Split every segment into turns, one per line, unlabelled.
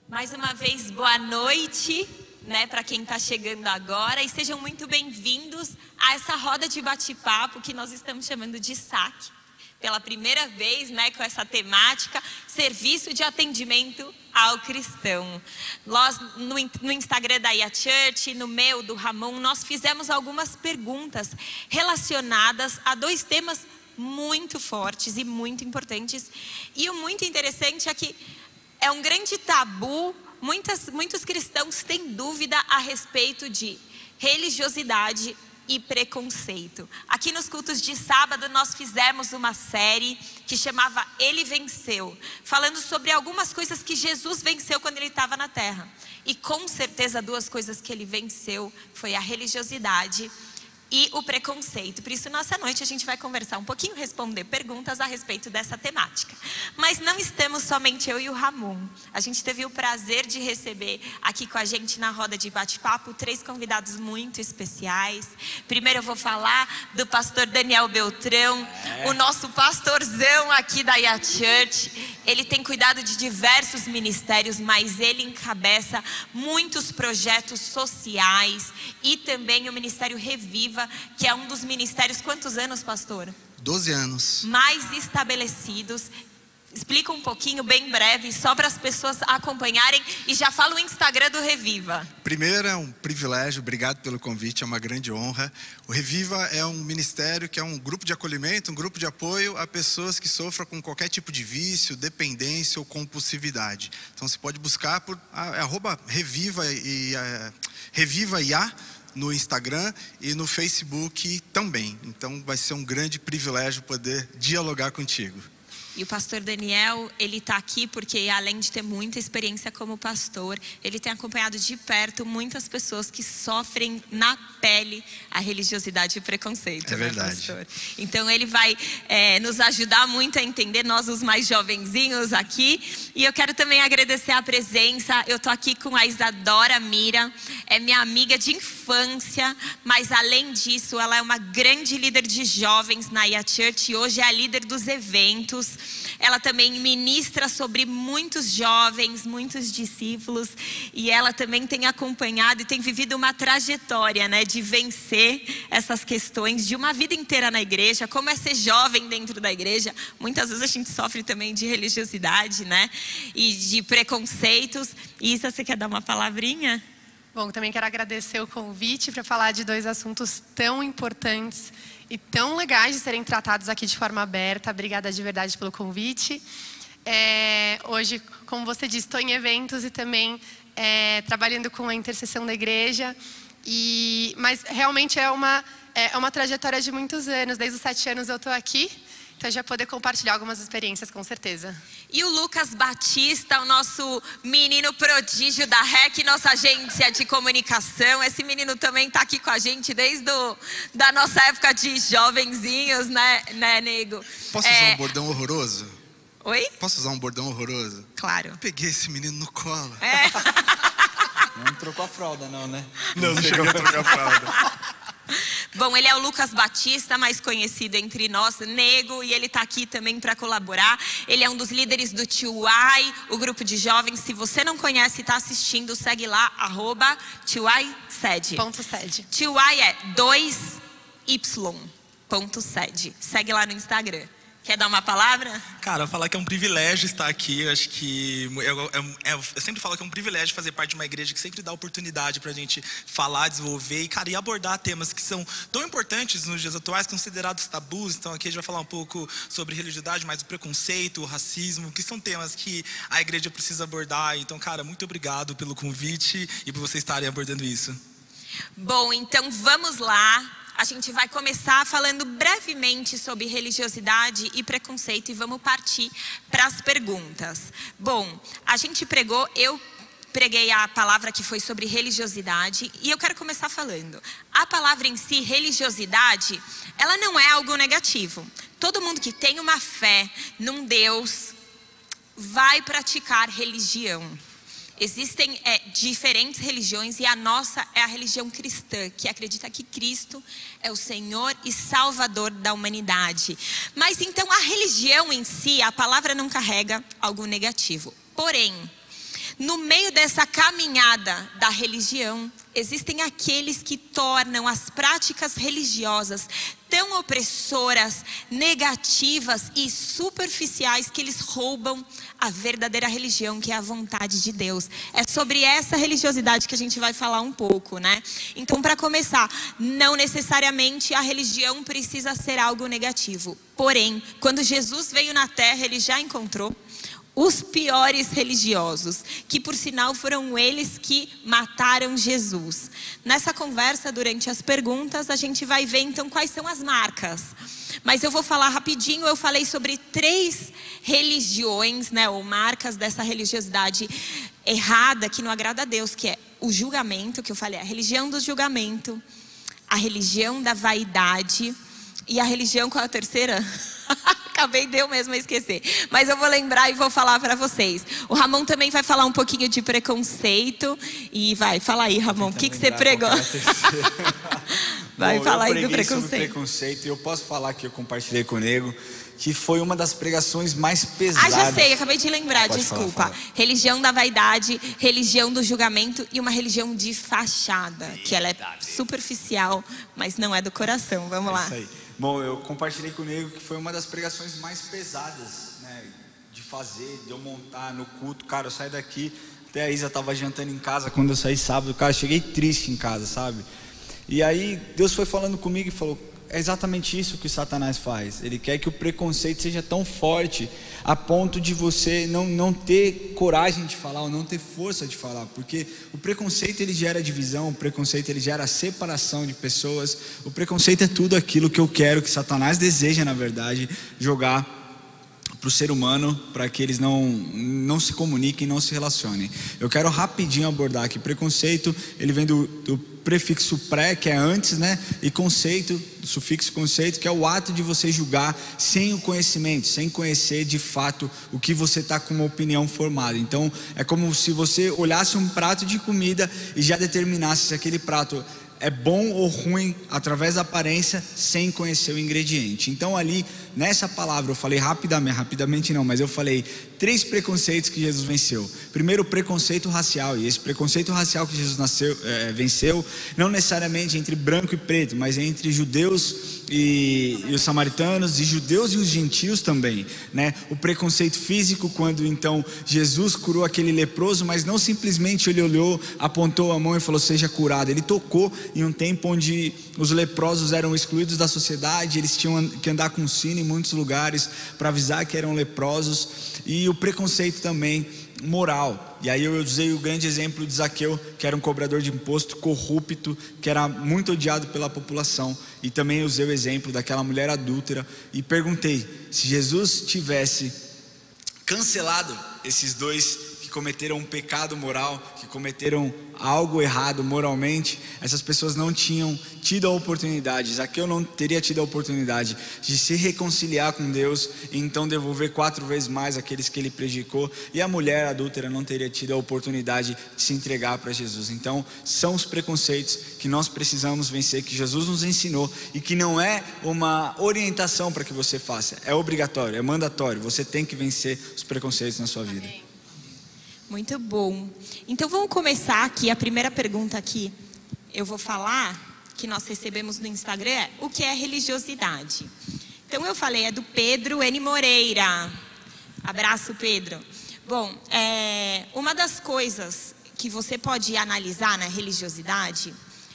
Mais uma vez, boa noite, né, para quem está chegando agora, e sejam muito bem-vindos a essa roda de bate-papo que nós estamos chamando de SAC. Pela primeira vez, né, com essa temática, serviço de atendimento ao cristão. Nós, no Instagram da IA Church, no meu, do Ramon, nós fizemos algumas perguntas relacionadas a dois temas muito fortes e muito importantes. E o muito interessante é que é um grande tabu, muitos cristãos têm dúvida a respeito de religiosidade e preconceito. Aqui nos cultos de sábado nós fizemos uma série que chamava Ele Venceu, falando sobre algumas coisas que Jesus venceu quando ele estava na terra. E com certeza duas coisas que ele venceu foi a religiosidade e o preconceito. Por isso, nessa noite a gente vai conversar um pouquinho, responder perguntas a respeito dessa temática. Mas não estamos somente eu e o Ramon. A gente teve o prazer de receber aqui com a gente na roda de bate-papo 3 convidados muito especiais. Primeiro eu vou falar do pastor Daniel Beltrão, o nosso pastorzão aqui da IA Church. Ele tem cuidado de diversos ministérios, mas ele encabeça muitos projetos sociais e também o Ministério Reviva, que é um dos ministérios, quantos anos, pastor?
12 anos.
Mais estabelecidos. Explica um pouquinho, bem breve, só para as pessoas acompanharem, e já fala o Instagram do Reviva.
Primeiro, é um privilégio, obrigado pelo convite, é uma grande honra. O Reviva é um ministério que é um grupo de acolhimento, um grupo de apoio a pessoas que sofram com qualquer tipo de vício, dependência ou compulsividade. Então você pode buscar por @Reviva e Reviva IA no Instagram e no Facebook também. Então vai ser um grande privilégio poder dialogar contigo.
E o pastor Daniel, ele está aqui porque, além de ter muita experiência como pastor, ele tem acompanhado de perto muitas pessoas que sofrem na pele a religiosidade e preconceito.
É verdade.
Pastor? Então ele vai nos ajudar muito a entender, nós os mais jovenzinhos aqui. E eu quero também agradecer a presença. Eu estou aqui com a Isadora Mira, é minha amiga de infância, mas além disso, ela é uma grande líder de jovens na IA Church e hoje é a líder dos eventos. Ela também ministra sobre muitos jovens, muitos discípulos, e ela também tem acompanhado e tem vivido uma trajetória, né, de vencer essas questões de uma vida inteira na igreja, como é ser jovem dentro da igreja. Muitas vezes a gente sofre também de religiosidade, né, e de preconceitos. E Isa, você quer dar uma palavrinha?
Bom, também quero agradecer o convite para falar de 2 assuntos tão importantes e tão legais de serem tratados aqui de forma aberta. Obrigada de verdade pelo convite. Hoje, como você disse, estou em eventos e também trabalhando com a intercessão da igreja. Mas realmente é uma trajetória de muitos anos. Desde os 7 anos eu estou aqui. Então já poder compartilhar algumas experiências, com certeza.
E o Lucas Batista, o nosso menino prodígio da REC, nossa agência de comunicação. Esse menino também está aqui com a gente desde da nossa época de jovenzinhos, né, nego?
Posso usar um bordão horroroso?
Oi?
Posso usar um bordão horroroso?
Claro.
Eu peguei esse menino no colo.
Não trocou a fralda não, né?
Não cheguei a trocar a fralda.
Bom, ele é o Lucas Batista, mais conhecido entre nós, nego, e ele está aqui também para colaborar. Ele é um dos líderes do TUI, o grupo de jovens. Se você não conhece e está assistindo, segue lá, @TUI-SED.
.sede.
TUI é 2y.sede. Segue lá no Instagram. Quer dar uma palavra?
Cara, falar que é um privilégio estar aqui. Eu acho que eu sempre falo que é um privilégio fazer parte de uma igreja que sempre dá oportunidade pra gente falar, desenvolver e abordar temas que são tão importantes nos dias atuais, considerados tabus. Então aqui a gente vai falar um pouco sobre religiosidade, mas o preconceito, o racismo, que são temas que a igreja precisa abordar. Então, cara, muito obrigado pelo convite e por vocês estarem abordando isso.
Bom, então vamos lá. A gente vai começar falando brevemente sobre religiosidade e preconceito e vamos partir para as perguntas. Bom, eu preguei a palavra que foi sobre religiosidade e eu quero começar falando. A palavra em si, religiosidade, ela não é algo negativo. Todo mundo que tem uma fé num Deus vai praticar religião. Existem diferentes religiões e a nossa é a religião cristã, que acredita que Cristo é o Senhor e Salvador da humanidade. Mas então a religião em si, a palavra não carrega algo negativo. Porém, No meio dessa caminhada da religião, existem aqueles que tornam as práticas religiosas tão opressoras, negativas e superficiais que eles roubam a verdadeira religião, que é a vontade de Deus. É sobre essa religiosidade que a gente vai falar um pouco, né? Então, para começar, não necessariamente a religião precisa ser algo negativo. Porém, quando Jesus veio na Terra, ele já encontrou os piores religiosos, que por sinal foram eles que mataram Jesus. Nessa conversa, durante as perguntas, a gente vai ver então quais são as marcas. Mas eu vou falar rapidinho, eu falei sobre 3 religiões, né, ou marcas dessa religiosidade errada, que não agrada a Deus, que é o julgamento, que eu falei, a religião do julgamento, a religião da vaidade e a religião, qual é a terceira? Acabei de eu mesma esquecer, mas eu vou lembrar e vou falar para vocês. O Ramon também vai falar um pouquinho de preconceito. E vai, fala aí, Ramon, o que você pregou? Vai falar aí do
preconceito. E eu posso falar que eu compartilhei com o Nego, que foi uma das pregações mais pesadas.
Ah, já sei, acabei de lembrar, desculpa. Fala. Religião da vaidade, religião do julgamento e uma religião de fachada, que ela é superficial, mas não é do coração. Vamos lá.
Isso aí. Bom, eu compartilhei com o Nego que foi uma das pregações mais pesadas, né, de fazer, de eu montar no culto. Cara, eu saí daqui, até a Isa estava jantando em casa quando eu saí sábado. Cara, eu cheguei triste em casa, sabe? E aí Deus foi falando comigo e falou: é exatamente isso que Satanás faz. Ele quer que o preconceito seja tão forte a ponto de você não ter coragem de falar, ou não ter força de falar. Porque o preconceito, ele gera divisão, o preconceito, ele gera separação de pessoas. O preconceito é tudo aquilo que eu quero, que Satanás deseja, na verdade, jogar para o ser humano, para que eles não se comuniquem, não se relacionem. Eu quero rapidinho abordar aqui. Preconceito, ele vem do prefixo pré, que é antes, né? E conceito, do sufixo conceito, que é o ato de você julgar sem o conhecimento, sem conhecer de fato o que você está com uma opinião formada. Então, é como se você olhasse um prato de comida e já determinasse se aquele prato é bom ou ruim através da aparência, sem conhecer o ingrediente. Então ali, nessa palavra, eu falei rapidamente não, mas eu falei 3 preconceitos que Jesus venceu. Primeiro, o preconceito racial. E esse preconceito racial que Jesus venceu, não necessariamente entre branco e preto, mas entre judeus e os samaritanos, e judeus e os gentios também, né? O preconceito físico, quando então Jesus curou aquele leproso, mas não simplesmente ele olhou, apontou a mão e falou: seja curado. Ele tocou em um tempo onde os leprosos eram excluídos da sociedade, eles tinham que andar com sino em muitos lugares para avisar que eram leprosos. E o preconceito também moral. E aí eu usei o grande exemplo de Zaqueu, que era um cobrador de imposto corrupto, que era muito odiado pela população. E também usei o exemplo daquela mulher adúltera e perguntei: se Jesus tivesse cancelado esses 2 que cometeram um pecado moral, que cometeram algo errado moralmente, essas pessoas não tinham tido a oportunidade, Zaqueu não teria tido a oportunidade de se reconciliar com Deus e então devolver 4 vezes mais aqueles que ele prejudicou, e a mulher adúltera não teria tido a oportunidade de se entregar para Jesus. Então são os preconceitos que nós precisamos vencer, que Jesus nos ensinou, e que não é uma orientação para que você faça, é obrigatório, é mandatório, você tem que vencer os preconceitos na sua vida.
Amém. Muito bom. Então vamos começar aqui. A primeira pergunta aqui eu vou falar, que nós recebemos no Instagram, é: o que é religiosidade? Então eu falei, é do Pedro N. Moreira. Abraço, Pedro. Bom, uma das coisas que você pode analisar na religiosidade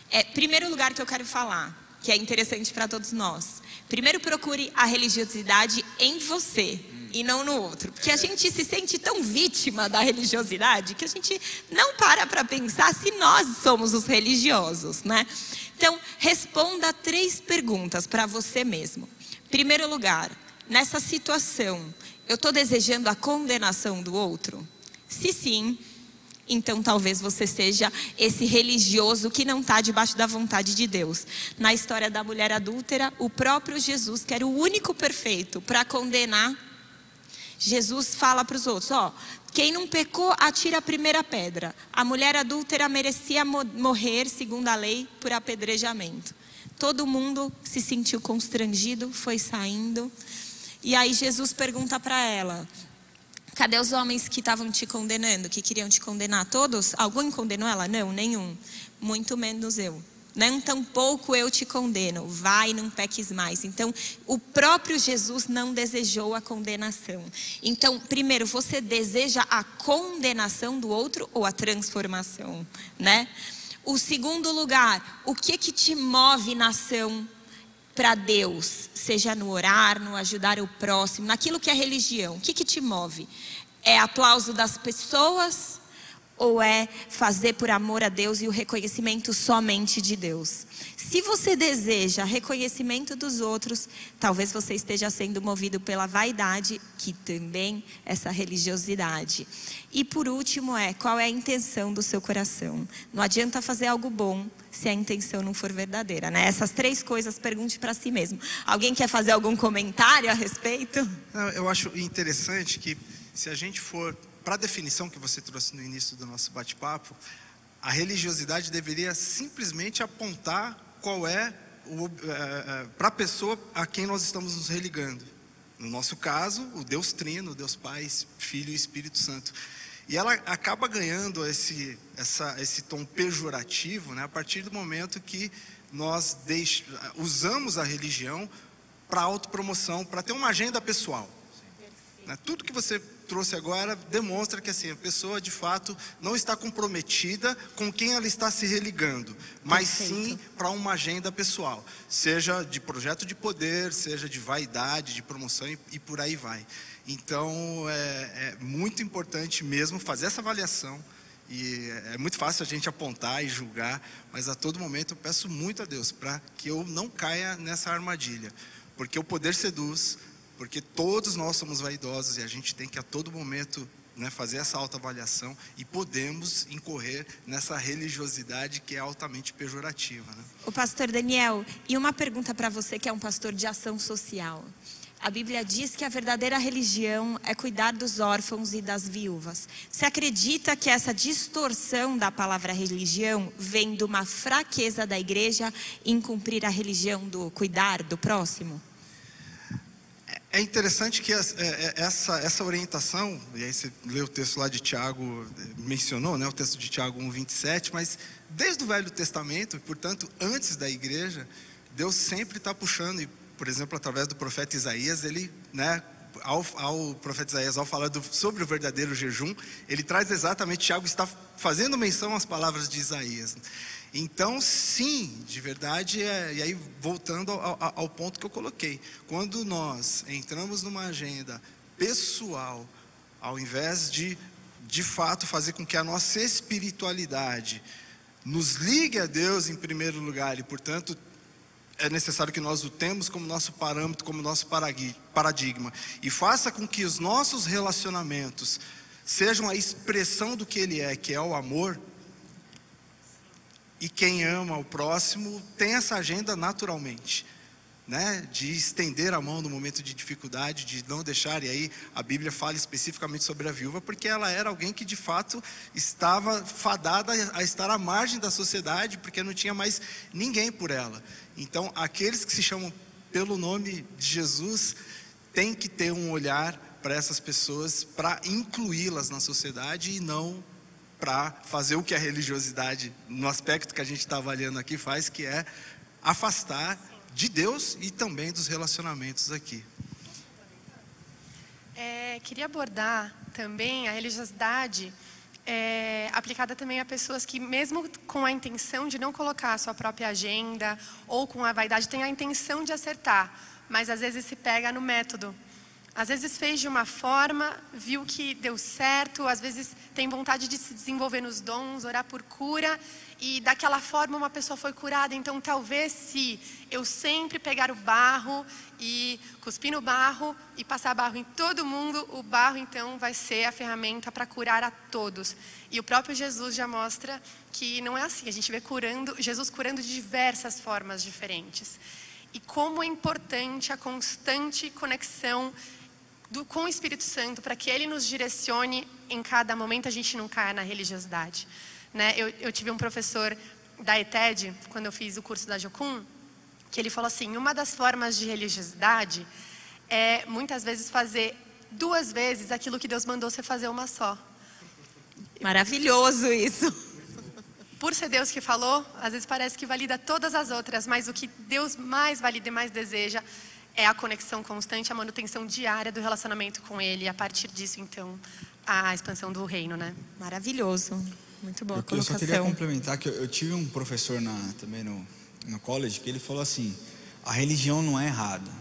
é, primeiro lugar que eu quero falar, que é interessante para todos nós. Primeiro, procure a religiosidade em você e não no outro, porque a gente se sente tão vítima da religiosidade que a gente não para pensar se nós somos os religiosos, né? Então, responda 3 perguntas para você mesmo. Primeiro lugar, nessa situação, eu estou desejando a condenação do outro? Se sim, então talvez você seja esse religioso que não está debaixo da vontade de Deus. Na história da mulher adúltera, o próprio Jesus, que era o único perfeito para condenar, Jesus fala para os outros: ó, quem não pecou, atira a primeira pedra. A mulher adúltera merecia morrer, segundo a lei, por apedrejamento. Todo mundo se sentiu constrangido, foi saindo. E aí Jesus pergunta para ela: Cadê os homens que estavam te condenando, que queriam te condenar? Todos? Alguém condenou ela? Não, nenhum. Muito menos eu. Não tampouco eu te condeno. Vai, não peques mais. Então, o próprio Jesus não desejou a condenação. Então, primeiro, você deseja a condenação do outro ou a transformação, né? O segundo lugar, o que te move na ação para Deus, seja no orar, no ajudar o próximo, naquilo que é religião? O que te move? É aplauso das pessoas ou é fazer por amor a Deus e o reconhecimento somente de Deus? Se você deseja reconhecimento dos outros, talvez você esteja sendo movido pela vaidade, que também é essa religiosidade. E por último qual é a intenção do seu coração? Não adianta fazer algo bom se a intenção não for verdadeira, né? Essas 3 coisas, pergunte para si mesmo. Alguém quer fazer algum comentário a respeito?
Eu acho interessante que, se a gente for para a definição que você trouxe no início do nosso bate-papo, a religiosidade deveria simplesmente apontar qual é para a pessoa a quem nós estamos nos religando. No nosso caso, o Deus Trino, o Deus Pai, Filho e Espírito Santo. E ela acaba ganhando esse tom pejorativo, né, a partir do momento que nós usamos a religião para autopromoção, para ter uma agenda pessoal. Tudo que você trouxe agora demonstra que assim, a pessoa de fato não está comprometida com quem ela está se religando, mas sim para uma agenda pessoal, seja de projeto de poder, seja de vaidade, de promoção e por aí vai. Então é muito importante mesmo fazer essa avaliação. E é muito fácil a gente apontar e julgar, mas a todo momento eu peço muito a Deus para que eu não caia nessa armadilha, porque o poder seduz, porque todos nós somos vaidosos e a gente tem que a todo momento, né, fazer essa autoavaliação e podemos incorrer nessa religiosidade que é altamente pejorativa, né?
O pastor Daniel, e uma pergunta para você que é um pastor de ação social. A Bíblia diz que a verdadeira religião é cuidar dos órfãos e das viúvas. Você acredita que essa distorção da palavra religião vem de uma fraqueza da igreja em cumprir a religião do cuidar do próximo?
É interessante que essa orientação, e aí você lê o texto lá de Tiago, mencionou, né, o texto de Tiago 1:27, mas desde o Velho Testamento, portanto, antes da igreja, Deus sempre está puxando, e, por exemplo, através do profeta Isaías, ele, né, ao profeta Isaías, ao falar sobre o verdadeiro jejum, ele traz exatamente, Tiago está fazendo menção às palavras de Isaías. Então, sim, de verdade, e aí voltando ao ponto que eu coloquei, quando nós entramos numa agenda pessoal, ao invés de fato fazer com que a nossa espiritualidade nos ligue a Deus em primeiro lugar, e portanto é necessário que nós o temos como nosso parâmetro, como nosso paradigma, e faça com que os nossos relacionamentos sejam a expressão do que Ele é, que é o amor. E quem ama o próximo tem essa agenda naturalmente, né? De estender a mão no momento de dificuldade, de não deixar. E aí a Bíblia fala especificamente sobre a viúva, porque ela era alguém que de fato estava fadada a estar à margem da sociedade, porque não tinha mais ninguém por ela. Então aqueles que se chamam pelo nome de Jesus têm que ter um olhar para essas pessoas, para incluí-las na sociedade e não para fazer o que a religiosidade, no aspecto que a gente está avaliando aqui, faz, que é afastar de Deus e também dos relacionamentos aqui.
Queria abordar também a religiosidade aplicada também a pessoas que, mesmo com a intenção de não colocar a sua própria agenda ou com a vaidade, tem a intenção de acertar, mas às vezes se pega no método. Às vezes fez de uma forma, viu que deu certo, às vezes tem vontade de se desenvolver nos dons, orar por cura, e daquela forma uma pessoa foi curada. Então talvez, se eu sempre pegar o barro e cuspir no barro e passar barro em todo mundo, o barro então vai ser a ferramenta para curar a todos. E o próprio Jesus já mostra que não é assim. A gente vê Jesus curando de diversas formas diferentes. E como é importante a constante conexão com o Espírito Santo, para que Ele nos direcione em cada momento, a gente não caia na religiosidade, né? Eu tive um professor da ETED, quando eu fiz o curso da Jocum, que ele falou assim: uma das formas de religiosidade é muitas vezes fazer 2 vezes aquilo que Deus mandou você fazer uma só.
Maravilhoso isso.
Por ser Deus que falou, às vezes parece que valida todas as outras, mas o que Deus mais valida e mais deseja é a conexão constante, a manutenção diária do relacionamento com Ele. E a partir disso, então, a expansão do reino, né?
Maravilhoso. Muito boa
Eu
colocação.
só queria complementar que eu tive um professor também no college que ele falou assim: a religião não é errada,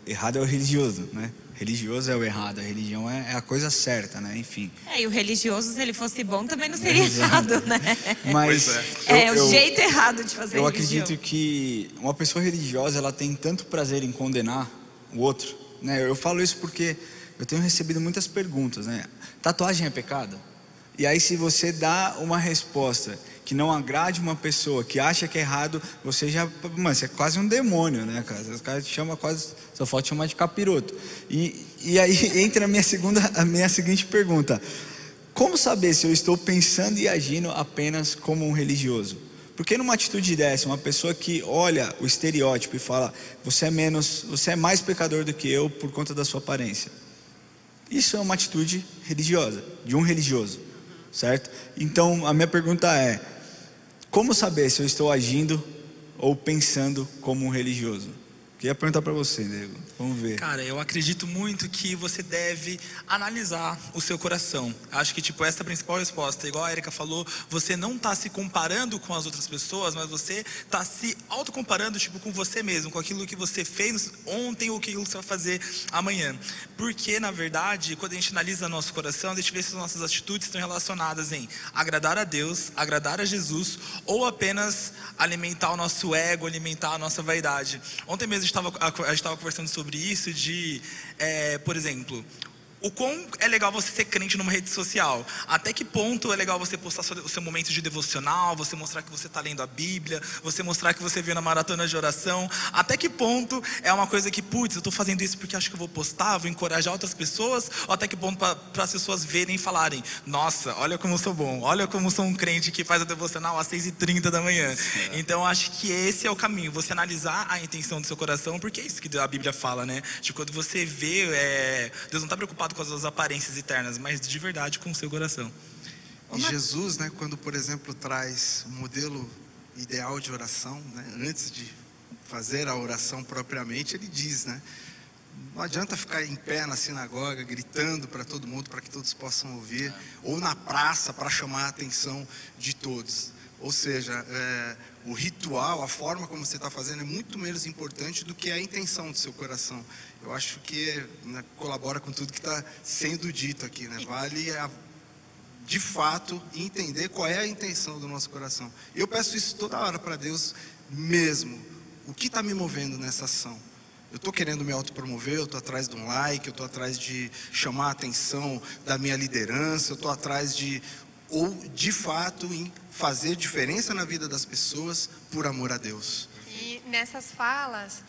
errado é o religioso, né? Religioso é o errado, a religião é a coisa certa, né? Enfim.
E o religioso, se ele fosse bom, também não seria errado, né?
Mas
o jeito errado de fazer
eu
religião.
acredito que uma pessoa religiosa, ela tem tanto prazer em condenar o outro, né? Eu falo isso porque eu tenho recebido muitas perguntas, né? Tatuagem é pecado? E aí, se você dá uma resposta que não agrade uma pessoa, que acha que é errado, você é quase um demônio, né, cara? Os caras te chamam quase, só falta chamar de capiroto. E aí entra a minha seguinte pergunta: como saber se eu estou pensando e agindo apenas como um religioso? Porque numa atitude dessa, uma pessoa que olha o estereótipo e fala: você é mais pecador do que eu por conta da sua aparência. Isso é uma atitude religiosa, de um religioso, certo? Então a minha pergunta é: como saber se eu estou agindo ou pensando como um religioso? Queria perguntar para você, Diego. Vamos ver.
Cara, eu acredito muito que você deve analisar o seu coração. Acho que, essa é a principal resposta. Igual a Erika falou, você não está se comparando com as outras pessoas, mas você está se autocomparando, com você mesmo, com aquilo que você fez ontem ou aquilo que você vai fazer amanhã. Porque, na verdade, quando a gente analisa nosso coração, a gente vê se as nossas atitudes estão relacionadas em agradar a Deus, agradar a Jesus, ou apenas alimentar o nosso ego, alimentar a nossa vaidade. Ontem mesmo a gente estava conversando sobre isso por exemplo, o quão é legal você ser crente numa rede social. Até que ponto é legal você postar o seu momento de devocional, você mostrar que você está lendo a Bíblia, você mostrar que você viu na maratona de oração. Até que ponto é uma coisa que, eu estou fazendo isso porque acho que eu vou postar, vou encorajar outras pessoas. Ou até que ponto para as pessoas verem e falarem: nossa, olha como eu sou bom, olha como eu sou um crente que faz a devocional às 6h30 da manhã. Então acho que esse é o caminho, você analisar a intenção do seu coração, porque é isso que a Bíblia fala, né? Quando você vê, Deus não está preocupado com as suas aparências internas, mas de verdade com o seu coração.
E Jesus, né, quando, por exemplo, traz o modelo ideal de oração, né, antes de fazer a oração propriamente, ele diz, né, não adianta ficar em pé na sinagoga, gritando para todo mundo, para que todos possam ouvir, ou na praça para chamar a atenção de todos. Ou seja, o ritual, a forma como você está fazendo é muito menos importante do que a intenção do seu coração. Eu acho que, né, colabora com tudo que está sendo dito aqui, né? Vale de fato entender qual é a intenção do nosso coração. Eu peço isso toda hora para Deus mesmo. O que está me movendo nessa ação? Eu estou querendo me autopromover, eu estou atrás de um like, eu estou atrás de chamar a atenção da minha liderança, eu estou atrás ou de fato em fazer diferença na vida das pessoas por amor a Deus.
E nessas falas,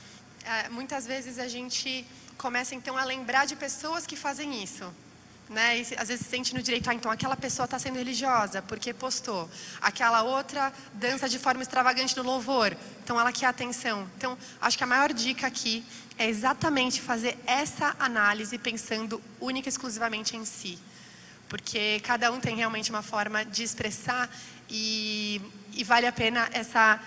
muitas vezes a gente começa então a lembrar de pessoas que fazem isso, né? E às vezes se sente no direito: então aquela pessoa está sendo religiosa porque postou, aquela outra dança de forma extravagante no louvor, então ela quer atenção. Então acho que a maior dica aqui é exatamente fazer essa análise pensando única e exclusivamente em si, porque cada um tem realmente uma forma de expressar e vale a pena essa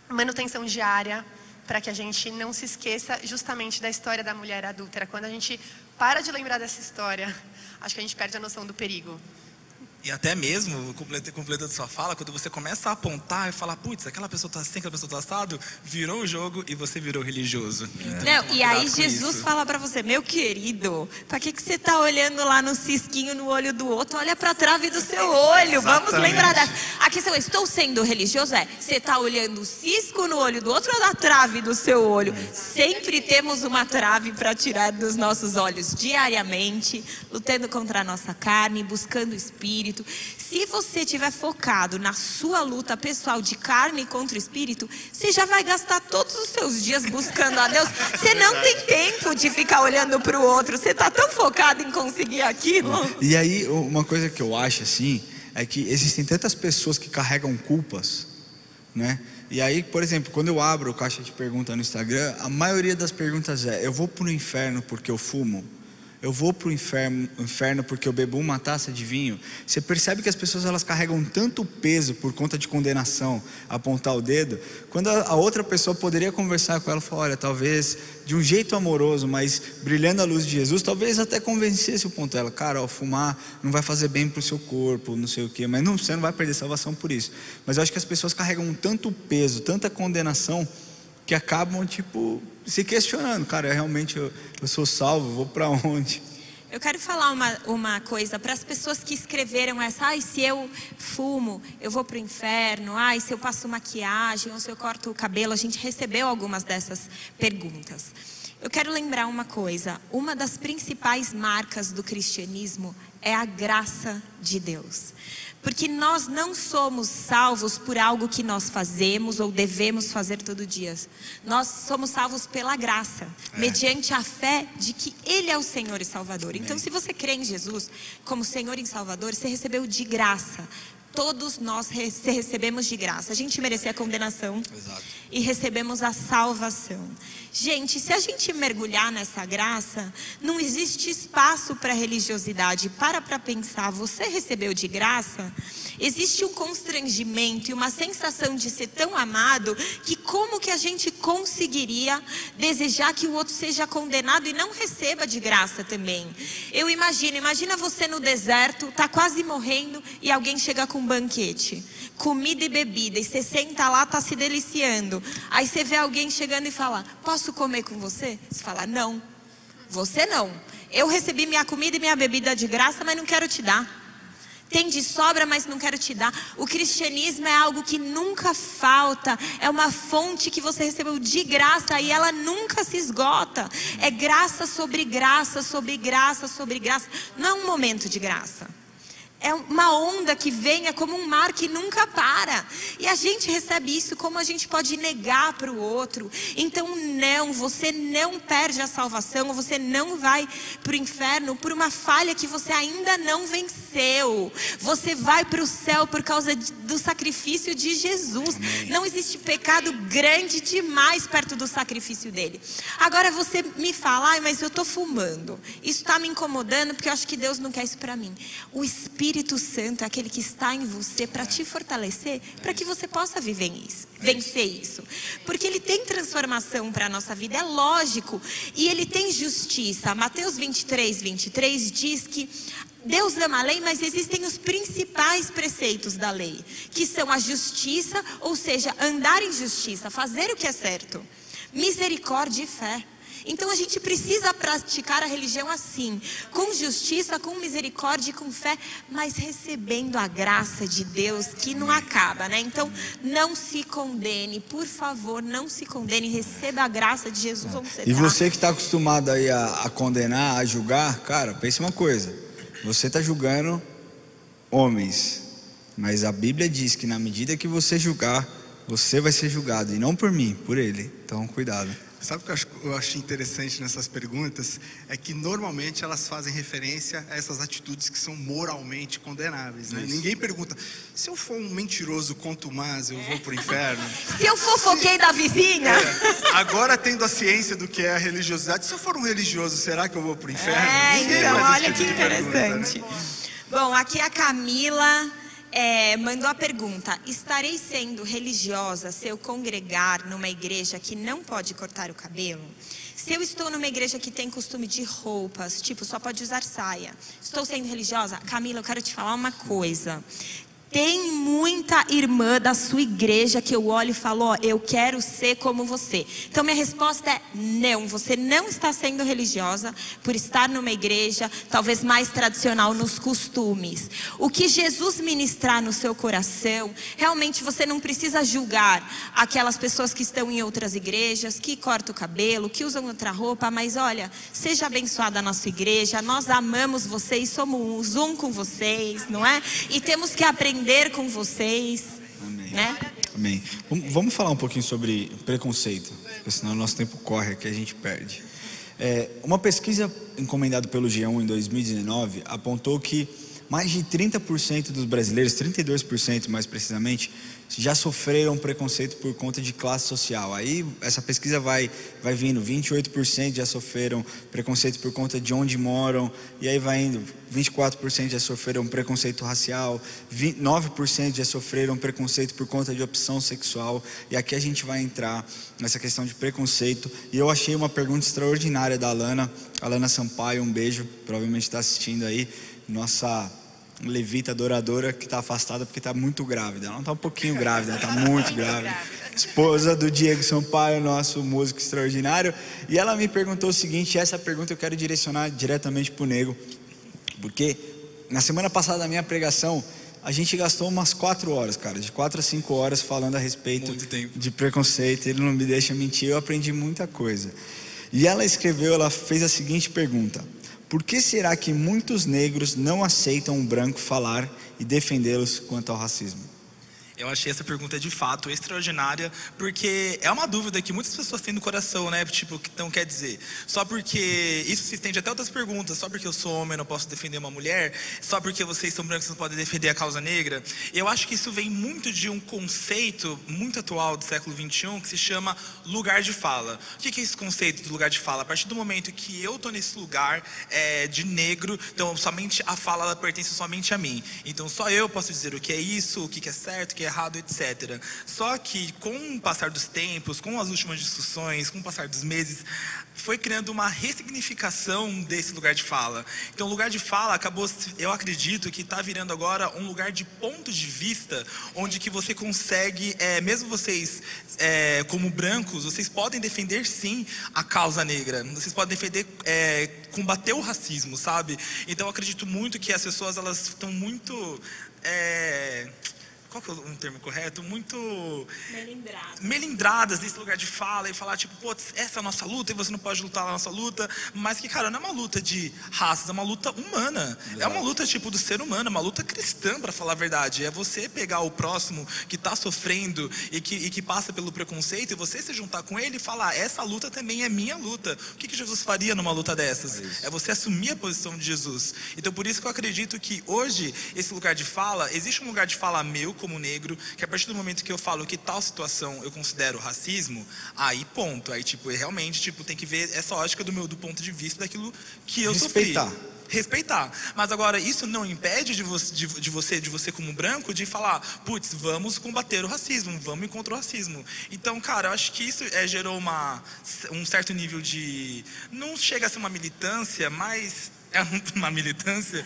manutenção diária para que a gente não se esqueça justamente da história da mulher adúltera. Quando a gente para de lembrar dessa história, acho que a gente perde a noção do perigo.
E até mesmo, completando sua fala, quando você começa a apontar e falar: putz, aquela pessoa está assim, aquela pessoa está assado, virou o jogo e você virou religioso.
Não, e aí Jesus fala para você: meu querido, para que você está olhando lá no cisquinho no olho do outro? Olha para a trave do seu olho. Vamos lembrar dessa. A questão é: estou sendo religioso? Você está olhando o cisco no olho do outro ou na trave do seu olho? Sempre temos uma trave para tirar dos nossos olhos diariamente, lutando contra a nossa carne, buscando o Espírito. Se você estiver focado na sua luta pessoal de carne contra o Espírito, você já vai gastar todos os seus dias buscando a Deus. Você não tem tempo de ficar olhando para o outro. Você está tão focado em conseguir aquilo.
E aí, uma coisa que eu acho assim, é que existem tantas pessoas que carregam culpas, né? E aí, por exemplo, quando eu abro o caixa de pergunta no Instagram, a maioria das perguntas é: eu vou para o inferno porque eu fumo? eu vou para o inferno porque eu bebo uma taça de vinho. Você percebe que as pessoas elas carregam tanto peso por conta de condenação, apontar o dedo, quando a outra pessoa poderia conversar com ela e falar, olha, talvez de um jeito amoroso, mas brilhando a luz de Jesus, talvez até convencesse o ponto dela, cara, ó, fumar não vai fazer bem para o seu corpo, não sei o quê, mas não, você não vai perder salvação por isso. Mas eu acho que as pessoas carregam tanto peso, tanta condenação, que acabam tipo se questionando, cara, realmente eu sou salvo, vou para onde?
Eu quero falar uma coisa para as pessoas que escreveram essa, ai, se eu fumo, eu vou para o inferno, ai, se eu passo maquiagem, ou se eu corto o cabelo. A gente recebeu algumas dessas perguntas. Eu quero lembrar uma coisa, uma das principais marcas do cristianismo é a graça de Deus. Porque nós não somos salvos por algo que nós fazemos ou devemos fazer todo dia. Nós somos salvos pela graça, mediante a fé de que Ele é o Senhor e Salvador. Então, se você crê em Jesus como Senhor e Salvador, você recebeu de graça. Todos nós recebemos de graça. A gente merecia a condenação. Exato. E recebemos a salvação. Gente, se a gente mergulhar nessa graça, não existe espaço para religiosidade. Para pensar, você recebeu de graça? Existe um constrangimento e uma sensação de ser tão amado que como que a gente conseguiria desejar que o outro seja condenado e não receba de graça também? Eu imagina você no deserto, tá quase morrendo e alguém chega com um banquete, comida e bebida, e você senta lá, tá se deliciando. Aí você vê alguém chegando e fala, posso comer com você? Você fala, não, você não. Eu recebi minha comida e minha bebida de graça, mas não quero te dar. Tem de sobra, mas não quero te dar. O cristianismo é algo que nunca falta. É uma fonte que você recebeu de graça e ela nunca se esgota. É graça sobre graça, sobre graça, sobre graça. Não é um momento de graça. É uma onda que vem, é como um mar que nunca para. E a gente recebe isso, como a gente pode negar para o outro. Então não, você não perde a salvação, você não vai para o inferno por uma falha que você ainda não venceu. Você vai para o céu por causa do sacrifício de Jesus. Amém. Não existe pecado grande demais perto do sacrifício dele. Agora você me fala, ai, mas eu estou fumando. Isso está me incomodando porque eu acho que Deus não quer isso para mim. O Espírito Santo é aquele que está em você para te fortalecer, para que você possa vencer isso. Porque Ele tem transformação para a nossa vida, é lógico. E Ele tem justiça. Mateus 23 diz que Deus ama a lei, mas existem os principais preceitos da lei, que são a justiça, ou seja, andar em justiça, fazer o que é certo, misericórdia e fé. Então a gente precisa praticar a religião assim, com justiça, com misericórdia e com fé, mas recebendo a graça de Deus que não acaba, né? Então não se condene, por favor, não se condene, receba a graça de Jesus onde você está.
E você que está acostumado aí a condenar, a julgar, cara, pense uma coisa, você está julgando homens, mas a Bíblia diz que na medida que você julgar, você vai ser julgado, e não por mim, por Ele, então cuidado.
Sabe o que eu acho interessante nessas perguntas? É que normalmente elas fazem referência a essas atitudes que são moralmente condenáveis, né? Ninguém pergunta, se eu for um mentiroso contumaz, eu vou pro inferno?
Se eu fofoquei da vizinha?
Agora tendo a ciência do que é a religiosidade, se eu for um religioso, será que eu vou pro inferno?
Então, olha que interessante. Pergunta, né? Bom, aqui a Camila mandou a pergunta, estarei sendo religiosa se eu congregar numa igreja que não pode cortar o cabelo? Se eu estou numa igreja que tem costume de roupas, tipo, só pode usar saia, estou sendo religiosa? Camila, eu quero te falar uma coisa. Tem muita irmã da sua igreja que eu olho e falo, ó, eu quero ser como você. Então minha resposta é não, você não está sendo religiosa por estar numa igreja talvez mais tradicional nos costumes. O que Jesus ministrar no seu coração, realmente você não precisa julgar aquelas pessoas que estão em outras igrejas, que cortam o cabelo, que usam outra roupa, mas olha, seja abençoada a nossa igreja, nós amamos vocês, somos um com vocês, não é? E temos que aprender com vocês.
Amém.
Né?
Amém. Vamos falar um pouquinho sobre preconceito, porque senão o nosso tempo corre aqui, a gente perde. Uma pesquisa encomendada pelo G1 em 2019 apontou que mais de 30% dos brasileiros, 32% mais precisamente, já sofreram preconceito por conta de classe social. Aí essa pesquisa vai vindo, 28% já sofreram preconceito por conta de onde moram, e aí vai indo, 24% já sofreram preconceito racial, 9% já sofreram preconceito por conta de opção sexual, e aqui a gente vai entrar nessa questão de preconceito. E eu achei uma pergunta extraordinária da Alana Sampaio, um beijo, provavelmente está assistindo aí, nossa levita adoradora que está afastada porque está muito grávida. Ela não está um pouquinho grávida, ela está muito grávida. Esposa do Diego Sampaio, nosso músico extraordinário. E ela me perguntou o seguinte, essa pergunta eu quero direcionar diretamente para o Nego, porque na semana passada da minha pregação, a gente gastou umas 4 horas, cara, de 4 a 5 horas falando a respeito de preconceito. Ele não me deixa mentir, eu aprendi muita coisa. E ela fez a seguinte pergunta: por que será que muitos negros não aceitam um branco falar e defendê-los quanto ao racismo?
Eu achei essa pergunta de fato extraordinária, porque é uma dúvida que muitas pessoas têm no coração, né? Tipo, então quer dizer, só porque isso se estende até outras perguntas, só porque eu sou homem eu não posso defender uma mulher, só porque vocês são brancos não podem defender a causa negra. Eu acho que isso vem muito de um conceito muito atual do século XXI que se chama lugar de fala. O que é esse conceito do lugar de fala? A partir do momento que eu estou nesse lugar de negro, então somente a fala ela pertence somente a mim. Então só eu posso dizer o que é isso, o que é certo, o que é errado, etc. Só que com o passar dos tempos, com as últimas discussões, com o passar dos meses, foi criando uma ressignificação desse lugar de fala. Então o lugar de fala acabou, eu acredito que está virando agora um lugar de ponto de vista, onde que você consegue, mesmo vocês como brancos, vocês podem defender sim a causa negra, vocês podem defender, combater o racismo, sabe? Então eu acredito muito que as pessoas elas estão muito qual que é um termo correto? Muito melindradas nesse lugar de fala e falar tipo, pô, essa é a nossa luta e você não pode lutar na nossa luta, mas que, cara, não é uma luta de raças, é uma luta humana. Exato. É uma luta tipo do ser humano, é uma luta cristã, para falar a verdade. É você pegar o próximo que está sofrendo e que passa pelo preconceito e você se juntar com ele e falar, essa luta também é minha luta. O que Jesus faria numa luta dessas? É você assumir a posição de Jesus. Então por isso que eu acredito que hoje esse lugar de fala, existe um lugar de fala meu como negro, que a partir do momento que eu falo que tal situação eu considero racismo, aí ponto, aí tipo, realmente tipo, tem que ver essa ótica do ponto de vista daquilo que eu sofri. Respeitar. Mas agora isso não impede de você como branco de falar, putz, vamos combater o racismo, vamos contra o racismo. Então, cara, eu acho que isso gerou um certo nível de, não chega a ser uma militância, mas uma militância.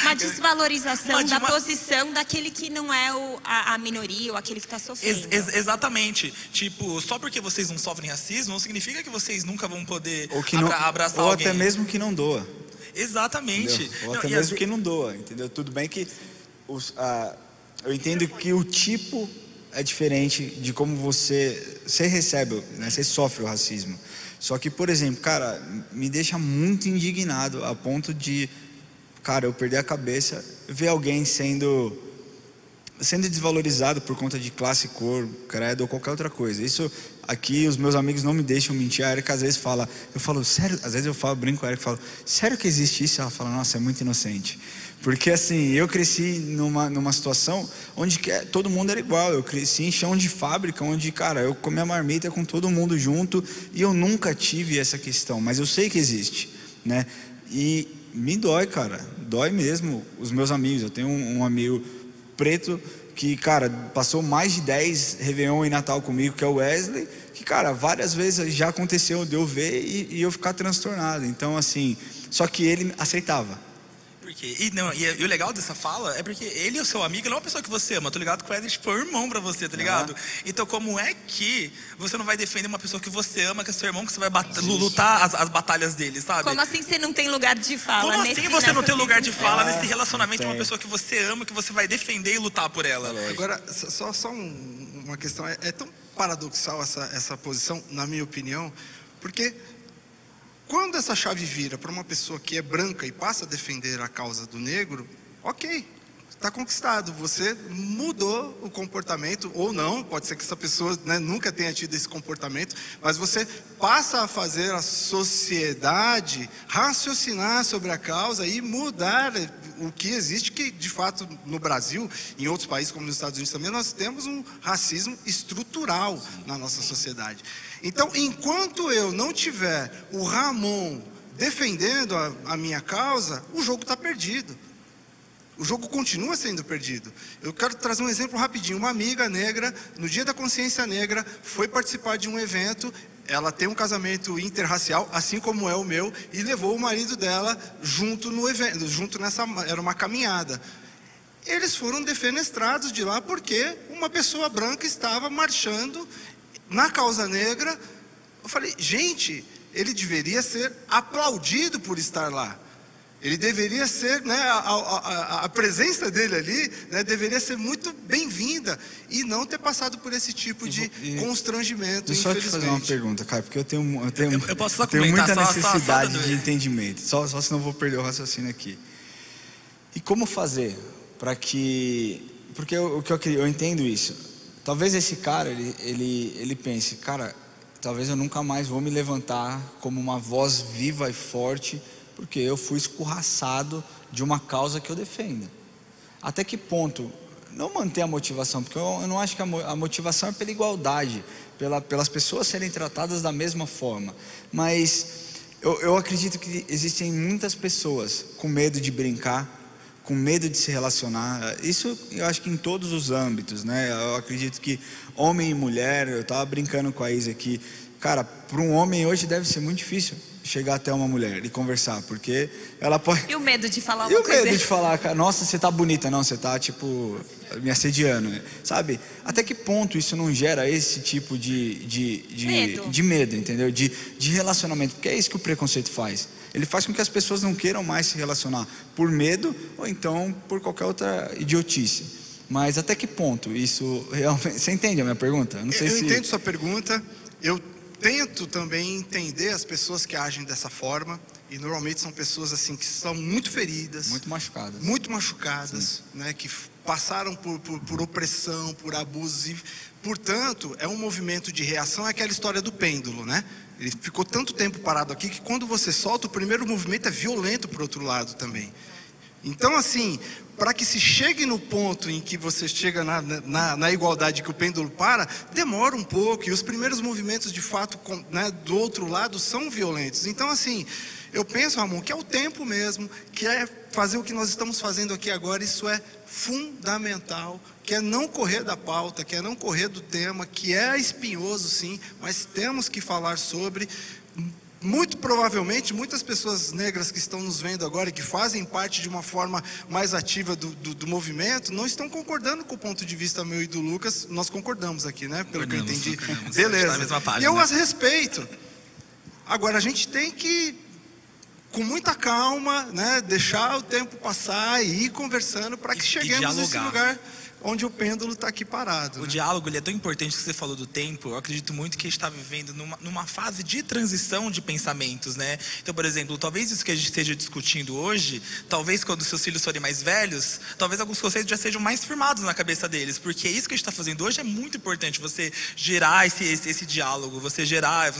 Uma desvalorização da posição daquele que não é a minoria ou aquele que está sofrendo.
Exatamente. Tipo, só porque vocês não sofrem racismo, não significa que vocês nunca vão poder abraçar
ou
alguém.
Ou até mesmo que não doa.
Exatamente.
Ou até mesmo que não doa, entendeu? Tudo bem que eu entendo que o tipo é diferente de como você recebe, né? Você sofre o racismo. Só que, por exemplo, cara, me deixa muito indignado a ponto de, cara, eu perder a cabeça, ver alguém sendo desvalorizado por conta de classe, cor, credo ou qualquer outra coisa. Isso aqui, os meus amigos não me deixam mentir. A Erika às vezes fala, eu falo, sério? Às vezes eu brinco com a Erika e falo, sério que existe isso? Ela fala, nossa, é muito inocente. Porque assim, eu cresci numa situação onde todo mundo era igual. Eu cresci em chão de fábrica, onde, cara, eu comia marmita com todo mundo junto e eu nunca tive essa questão, mas eu sei que existe, né? E me dói, cara, dói mesmo os meus amigos. Eu tenho um amigo preto que, cara, passou mais de 10 Réveillon e Natal comigo, que é o Wesley, que, cara, várias vezes já aconteceu de eu ver e eu ficar transtornado. Então, assim, só que ele aceitava.
E o legal dessa fala é porque ele é o seu amigo, ele é uma pessoa que você ama. Tô ligado que o Wesley tipo, é um irmão pra você, tá ligado? Então como é que você não vai defender uma pessoa que você ama, que é seu irmão, que você vai lutar as batalhas dele, sabe?
Como assim você não tem lugar de fala?
Como assim você não tem lugar de fala nesse relacionamento de uma pessoa que você ama, que você vai defender e lutar por ela?
Agora, só uma questão, é tão paradoxal essa posição, na minha opinião, porque quando essa chave vira para uma pessoa que é branca e passa a defender a causa do negro, ok, está conquistado. Você mudou o comportamento, ou não, pode ser que essa pessoa, né, nunca tenha tido esse comportamento, mas você passa a fazer a sociedade raciocinar sobre a causa e mudar o que existe, que de fato no Brasil, em outros países como nos Estados Unidos também, nós temos um racismo estrutural na nossa sociedade. Então, enquanto eu não tiver o Ramon defendendo a minha causa, o jogo está perdido. O jogo continua sendo perdido. Eu quero trazer um exemplo rapidinho. Uma amiga negra, no Dia da Consciência Negra, foi participar de um evento. Ela tem um casamento interracial, assim como é o meu, e levou o marido dela junto no evento, era uma caminhada. Eles foram defenestrados de lá porque uma pessoa branca estava marchando na causa negra. Eu falei, gente, ele deveria ser aplaudido por estar lá. Ele deveria ser, né, a presença dele ali, né, deveria ser muito bem-vinda e não ter passado por esse tipo de constrangimento.
Deixa eu te fazer uma pergunta, Caio, porque eu tenho
posso só
tenho muita necessidade
só
de entendimento. Só senão eu vou perder o raciocínio aqui. E como fazer para que... Porque eu entendo isso. Talvez esse cara, ele pense, cara, talvez eu nunca mais vou me levantar como uma voz viva e forte, porque eu fui escorraçado de uma causa que eu defendo. Até que ponto? Não manter a motivação, porque eu não acho que a motivação é pela igualdade, pelas pessoas serem tratadas da mesma forma. Mas eu acredito que existem muitas pessoas com medo de brincar, com medo de se relacionar. Isso eu acho que em todos os âmbitos, né? Eu acredito que homem e mulher, eu estava brincando com a Isa aqui, cara, para um homem hoje deve ser muito difícil chegar até uma mulher e conversar, porque ela pode...
E o medo de falar uma coisa...
E o medo de falar, cara, nossa, você tá bonita. Não, você tá, tipo, me assediando, sabe? Até que ponto isso não gera esse tipo de medo, entendeu? De relacionamento, porque é isso que o preconceito faz. Ele faz com que as pessoas não queiram mais se relacionar por medo ou então por qualquer outra idiotice. Mas até que ponto isso realmente... Você entende a minha pergunta? Não sei
eu entendo sua pergunta. Eu tento também entender as pessoas que agem dessa forma, e normalmente são pessoas assim que são muito feridas, muito machucadas, né, que passaram por opressão, por abusos, e portanto é um movimento de reação. É aquela história do pêndulo, né? Ele ficou tanto tempo parado aqui que quando você solta, o primeiro movimento é violento para o outro lado também. Então, assim, para que se chegue no ponto em que você chega na igualdade, que o pêndulo para, demora um pouco, e os primeiros movimentos, de fato, né, do outro lado, são violentos. Então, assim, eu penso, Ramon, que é o tempo mesmo, que é fazer o que nós estamos fazendo aqui agora. Isso é fundamental, que é não correr da pauta, que é não correr do tema, que é espinhoso, sim, mas temos que falar sobre... Muito provavelmente, muitas pessoas negras que estão nos vendo agora e que fazem parte de uma forma mais ativa do movimento, não estão concordando com o ponto de vista meu e do Lucas. Nós concordamos aqui, né? Pelo que eu entendi. Beleza. E eu as respeito. Agora, a gente tem que, com muita calma, né, deixar o tempo passar e ir conversando para que cheguemos nesse lugar onde o pêndulo está aqui parado.
O diálogo, ele é tão importante, que você falou do tempo. Eu acredito muito que a gente está vivendo numa fase de transição de pensamentos, né? Então, por exemplo, talvez isso que a gente esteja discutindo hoje, talvez quando seus filhos forem mais velhos, talvez alguns conceitos já sejam mais firmados na cabeça deles, porque isso que a gente está fazendo hoje é muito importante, você gerar esse diálogo, você gerar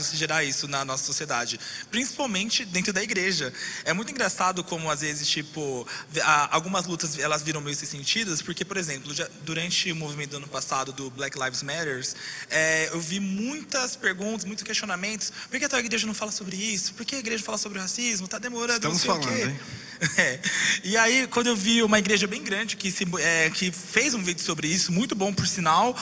isso na nossa sociedade, principalmente dentro da igreja. É muito engraçado como às vezes, tipo, algumas lutas, elas viram meio sem sentidas, porque, por exemplo, durante o movimento do ano passado do Black Lives Matter, eu vi muitas perguntas, muitos questionamentos. Por que a tua igreja não fala sobre isso? Por que a igreja fala sobre o racismo? Tá demorando,
estamos
não sei
falando,
o quê.
Hein?
E aí, quando eu vi uma igreja bem grande que fez um vídeo sobre isso, muito bom por sinal,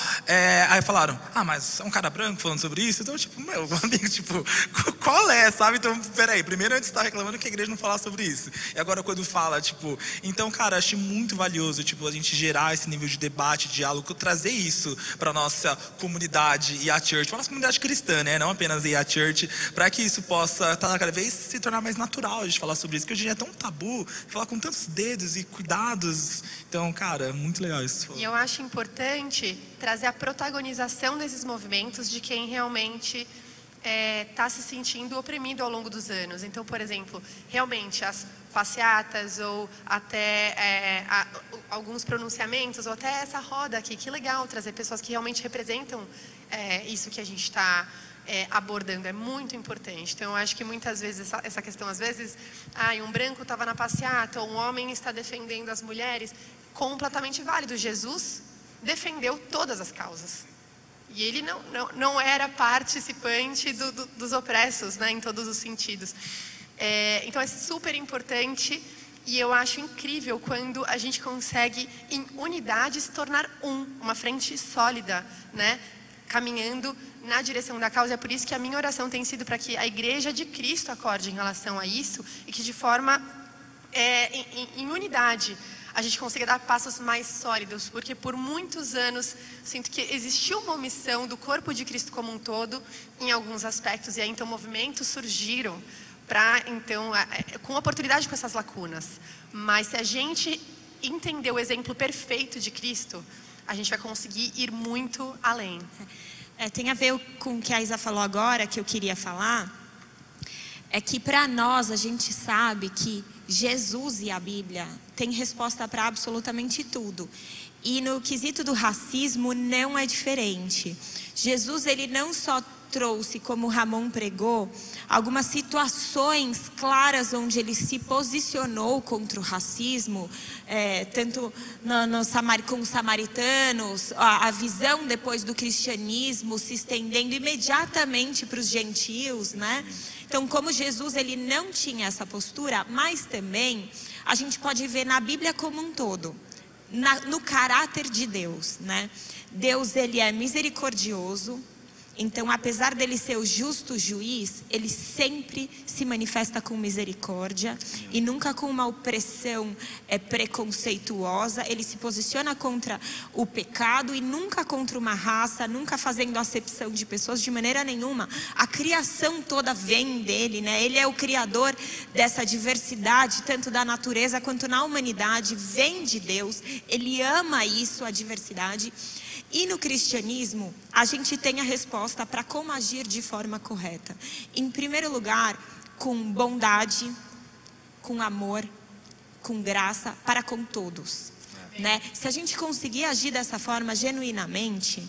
aí falaram, mas é um cara branco falando sobre isso? Então, tipo, meu amigo, tipo, qual é, sabe? Então, peraí, primeiro antes está reclamando que a igreja não fala sobre isso. E agora quando fala, tipo... Então, cara, achei muito valioso, tipo, a gente gerar esse nível de debate, diálogo, trazer isso para nossa comunidade e a church, para nossa comunidade cristã, né? Não apenas a church, para que isso possa cada vez se tornar mais natural a gente falar sobre isso, que hoje em dia é tão tabu, falar com tantos dedos e cuidados. Então, cara, muito legal isso.
E eu acho importante trazer a protagonização desses movimentos de quem realmente está se sentindo oprimido ao longo dos anos. Então, por exemplo, realmente as passeatas ou até alguns pronunciamentos, ou até essa roda aqui. Que legal trazer pessoas que realmente representam isso que a gente está abordando. É muito importante. Então, eu acho que muitas vezes, essa questão, às vezes, um branco estava na passeata, ou um homem está defendendo as mulheres, completamente válido. Jesus defendeu todas as causas. E ele não era participante dos opressos, né, em todos os sentidos. Então, é super importante, e eu acho incrível quando a gente consegue, em unidade, se tornar uma frente sólida, né, caminhando na direção da causa. É por isso que a minha oração tem sido para que a Igreja de Cristo acorde em relação a isso, e que de forma, em unidade, a gente consiga dar passos mais sólidos, porque por muitos anos sinto que existiu uma omissão do corpo de Cristo como um todo em alguns aspectos, e aí então movimentos surgiram para então com oportunidade com essas lacunas. Mas se a gente entender o exemplo perfeito de Cristo, a gente vai conseguir ir muito além.
Tem a ver com o que a Isa falou agora, que eu queria falar, é que para nós a gente sabe que Jesus e a Bíblia têm resposta para absolutamente tudo. E no quesito do racismo não é diferente. Jesus, ele não só trouxe, como o Ramon pregou, algumas situações claras onde ele se posicionou contra o racismo, tanto com os samaritanos, a visão depois do cristianismo se estendendo imediatamente para os gentios, né? Então, como Jesus, ele não tinha essa postura, mas também a gente pode ver na Bíblia como um todo, no caráter de Deus, né? Deus, ele é misericordioso. Então, apesar dele ser o justo juiz, ele sempre se manifesta com misericórdia e nunca com uma opressão preconceituosa. Ele se posiciona contra o pecado e nunca contra uma raça, nunca fazendo acepção de pessoas de maneira nenhuma. A criação toda vem dele, né? Ele é o criador dessa diversidade, tanto da natureza quanto na humanidade, vem de Deus. Ele ama isso, a diversidade. E no cristianismo, a gente tem a resposta para como agir de forma correta. Em primeiro lugar, com bondade, com amor, com graça, para com todos, né? Se a gente conseguir agir dessa forma genuinamente,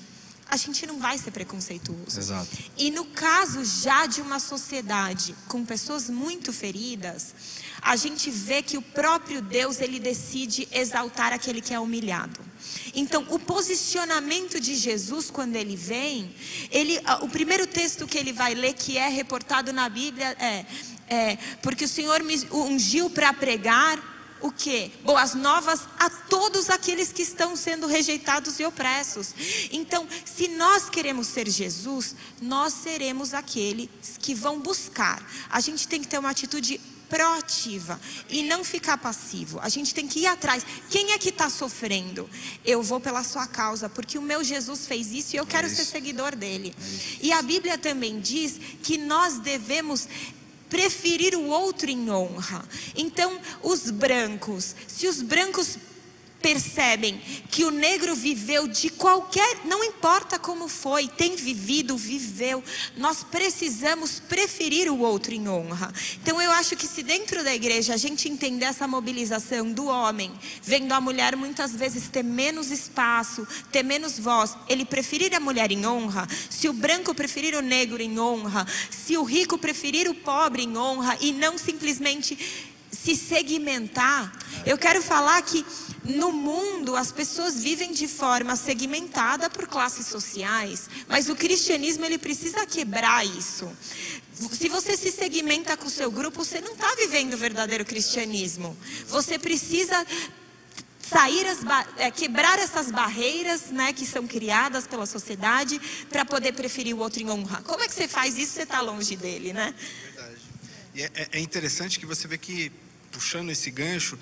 a gente não vai ser preconceituoso.
Exato.
E no caso já de uma sociedade com pessoas muito feridas, a gente vê que o próprio Deus, ele decide exaltar aquele que é humilhado. Então, o posicionamento de Jesus quando ele vem, o primeiro texto que ele vai ler, que é reportado na Bíblia, porque o Senhor me ungiu para pregar o quê? Boas novas a todos aqueles que estão sendo rejeitados e opressos. Então, se nós queremos ser Jesus, nós seremos aqueles que vão buscar. A gente tem que ter uma atitude proativa e não ficar passivo. A gente tem que ir atrás. Quem é que está sofrendo? Eu vou pela sua causa, porque o meu Jesus fez isso e eu quero ser seguidor dele. E a Bíblia também diz que nós devemos preferir o outro em honra. Então, os brancos, se os brancos percebem que o negro viveu de qualquer, não importa como foi, tem vivido, viveu, nós precisamos preferir o outro em honra. Então eu acho que se dentro da igreja a gente entender essa mobilização do homem, vendo a mulher muitas vezes ter menos espaço, ter menos voz, ele preferir a mulher em honra, se o branco preferir o negro em honra, se o rico preferir o pobre em honra e não simplesmente se segmentar. Eu quero falar que no mundo as pessoas vivem de forma segmentada por classes sociais, mas o cristianismo, ele precisa quebrar isso. Se você se segmenta com o seu grupo, você não está vivendo o verdadeiro cristianismo. Você precisa quebrar essas barreiras, né, que são criadas pela sociedade, para poder preferir o outro em honra. Como é que você faz isso? Você está longe dele, né?
Verdade. E é interessante que você vê que, puxando esse gancho,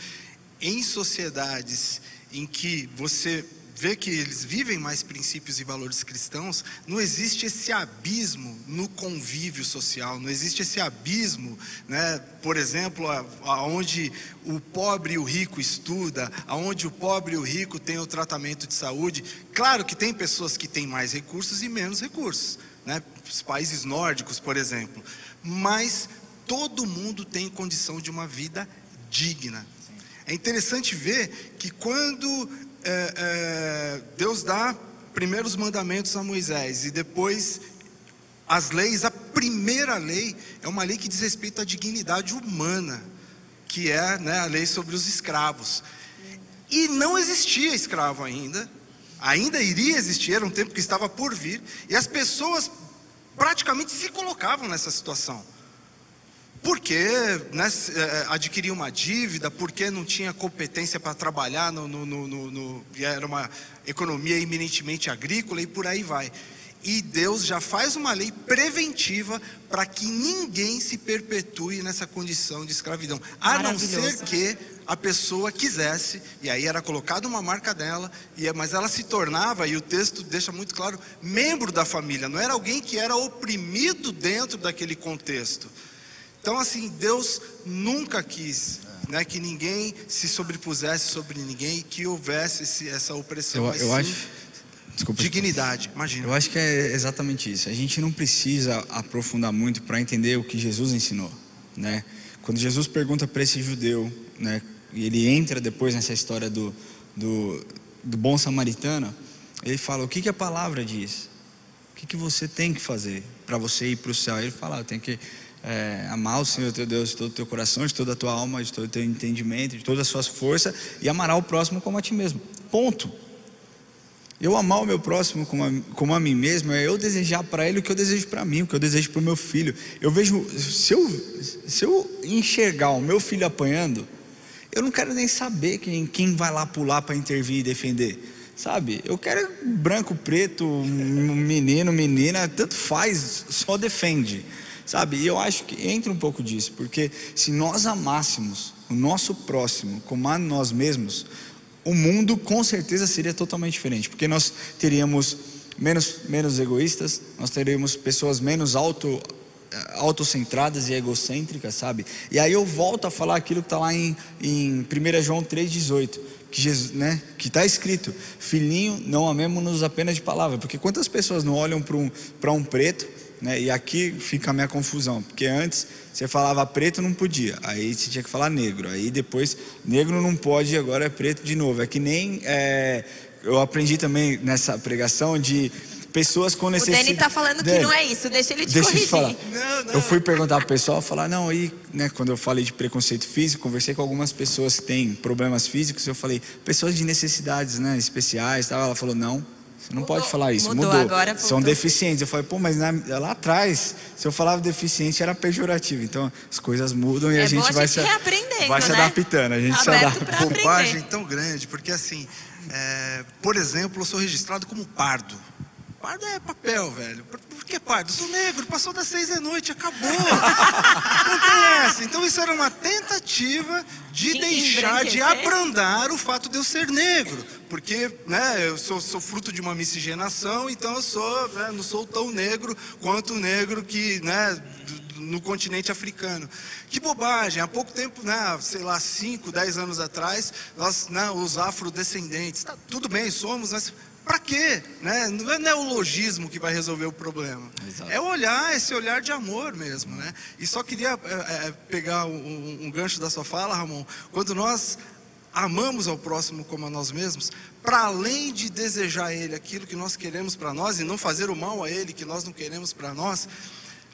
em sociedades em que você vê que eles vivem mais princípios e valores cristãos, não existe esse abismo no convívio social, não existe esse abismo, né? Por exemplo, aonde o pobre e o rico estuda, aonde o pobre e o rico têm o tratamento de saúde. Claro que tem pessoas que têm mais recursos e menos recursos, né? Os países nórdicos, por exemplo, mas todo mundo tem condição de uma vida digna. É interessante ver que quando Deus dá primeiro os mandamentos a Moisés e depois as leis, a primeira lei é uma lei que diz respeito à dignidade humana, que é, né, a lei sobre os escravos. E não existia escravo ainda iria existir, era um tempo que estava por vir, e as pessoas praticamente se colocavam nessa situação. Porque, né, adquiria uma dívida, porque não tinha competência para trabalhar, era uma economia eminentemente agrícola e por aí vai. E Deus já faz uma lei preventiva para que ninguém se perpetue nessa condição de escravidão, a não ser que a pessoa quisesse, e aí era colocada uma marca dela, mas ela se tornava, e o texto deixa muito claro, membro da família, não era alguém que era oprimido dentro daquele contexto. Então, assim, Deus nunca quis, né, que ninguém se sobrepusesse sobre ninguém, que houvesse essa opressão.
Eu acho... Desculpa.
Dignidade, imagina.
Eu acho que é exatamente isso. A gente não precisa aprofundar muito para entender o que Jesus ensinou, né? Quando Jesus pergunta para esse judeu, né, e ele entra depois nessa história do bom samaritano, ele fala: o que a palavra diz? O que você tem que fazer para você ir para o céu? Ele fala: eu tenho que amar o Senhor teu Deus de todo o teu coração, de toda a tua alma, de todo o teu entendimento, de todas as suas forças, e amará o próximo como a ti mesmo. Ponto. Eu amar o meu próximo como a mim mesmo é eu desejar para ele o que eu desejo para mim, o que eu desejo para o meu filho. Eu vejo, se eu enxergar o meu filho apanhando, eu não quero nem saber quem vai lá pular para intervir e defender, sabe? Eu quero branco, preto, menino, menina, tanto faz, só defende, sabe? E eu acho que entra um pouco disso, porque se nós amássemos o nosso próximo como a nós mesmos, o mundo com certeza seria totalmente diferente, porque nós teríamos menos egoístas, nós teríamos pessoas menos autocentradas e egocêntricas, sabe? E aí eu volto a falar aquilo que está lá em 1 João 3,18, que Jesus, né, que está escrito: filhinho, não amemo-nos apenas de palavra. Porque quantas pessoas não olham para um preto, né? E aqui fica a minha confusão, porque antes você falava preto, não podia, aí você tinha que falar negro, aí depois negro não pode, agora é preto de novo. É que nem eu aprendi também nessa pregação de pessoas com necessidade.
O Dani está falando que não é isso, deixa ele te corrigir.
Falar. Não. Eu fui perguntar para o pessoal, falar, não, aí, né, quando eu falei de preconceito físico, conversei com algumas pessoas que têm problemas físicos, eu falei, pessoas de necessidades, né, especiais, tal. Ela falou, não, você não pode falar isso, mudou.
Agora
são deficientes. Eu falei, pô, mas lá atrás, se eu falava deficiente, era pejorativo. Então, as coisas mudam e a gente vai se adaptando, a gente se adapta.
Bobagem tão grande, porque assim, por exemplo, eu sou registrado como pardo. Pardo é papel, velho. Por que pardo? Eu sou negro, passou das 6 da noite, acabou. Não tem essa. Então isso era uma tentativa de deixar de abrandar o fato de eu ser negro. Porque, né, eu sou fruto de uma miscigenação, então eu sou, né, não sou tão negro quanto o negro que, né, no continente africano. Que bobagem. Há pouco tempo, né, sei lá, 5, 10 anos atrás, nós, né, os afrodescendentes, tá, tudo bem, somos, mas para quê? Né? Não é neologismo que vai resolver o problema. Exato. É olhar, esse olhar de amor mesmo, né? E só queria pegar um gancho da sua fala, Ramon. Quando nós amamos ao próximo como a nós mesmos, para além de desejar a ele aquilo que nós queremos para nós e não fazer o mal a ele que nós não queremos para nós,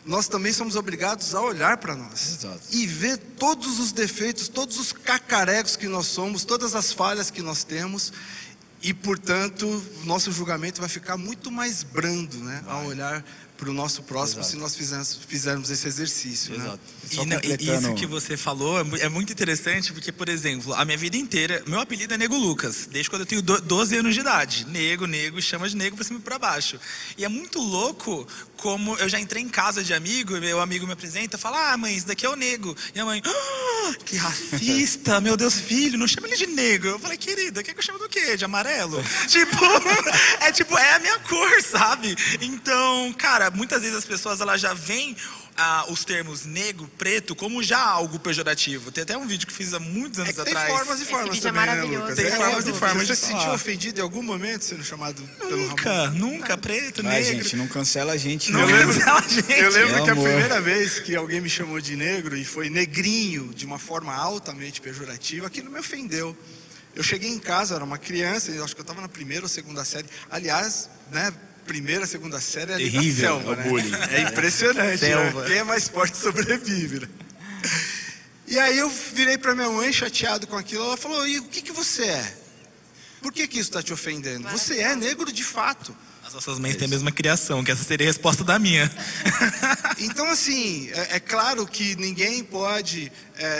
nós também somos obrigados a olhar para nós. Exato. E ver todos os defeitos, todos os cacarecos que nós somos, todas as falhas que nós temos. E, portanto, nosso julgamento vai ficar muito mais brando, né, ao olhar para o nosso próximo. Exato. Se nós fizermos esse exercício. Exato.
Né? E isso que você falou é muito interessante, porque, por exemplo, a minha vida inteira, meu apelido é Nego Lucas, desde quando eu tenho 12 anos de idade. Nego, chama de nego para cima e para baixo. E é muito louco como eu já entrei em casa de amigo, e meu amigo me apresenta, fala, mãe, isso daqui é o Nego. E a mãe, que racista, meu Deus, filho, não chama ele de negro. Eu falei, querida, quer que eu chame do quê? De amarelo? é a minha cor, sabe? Então, cara, muitas vezes as pessoas, elas já vêm os termos negro, preto, como já algo pejorativo. Tem até um vídeo que fiz há muitos anos atrás.
Tem formas e formas
vídeo é
também, né,
maravilhoso.
Lucas?
Tem formas e formas
Você
de
se
falar.
sentiu ofendido em algum momento sendo chamado pelo Ramon?
Nunca, preto,
Vai,
negro.
gente, não cancela a gente,
Não
não.
cancela a gente.
Eu lembro
Meu
que a
amor.
primeira vez que alguém me chamou de negro e foi negrinho de uma forma altamente pejorativa, aquilo me ofendeu. Eu cheguei em casa, era uma criança, eu acho que eu estava na primeira ou segunda série. Aliás, né, primeira, segunda série é ali na
Terrível,
selva,
é o
né?
bullying.
É impressionante,
Selva.
né? Quem é mais forte sobrevive, né? E aí eu virei para minha mãe chateado com aquilo, ela falou, e o que você é? Por que isso está te ofendendo? Você é negro de fato.
As nossas mães têm a mesma criação, que essa seria a resposta da minha.
Então, assim, é claro que ninguém pode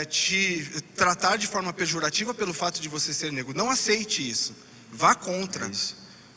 te tratar de forma pejorativa pelo fato de você ser negro. Não aceite isso. Vá contra.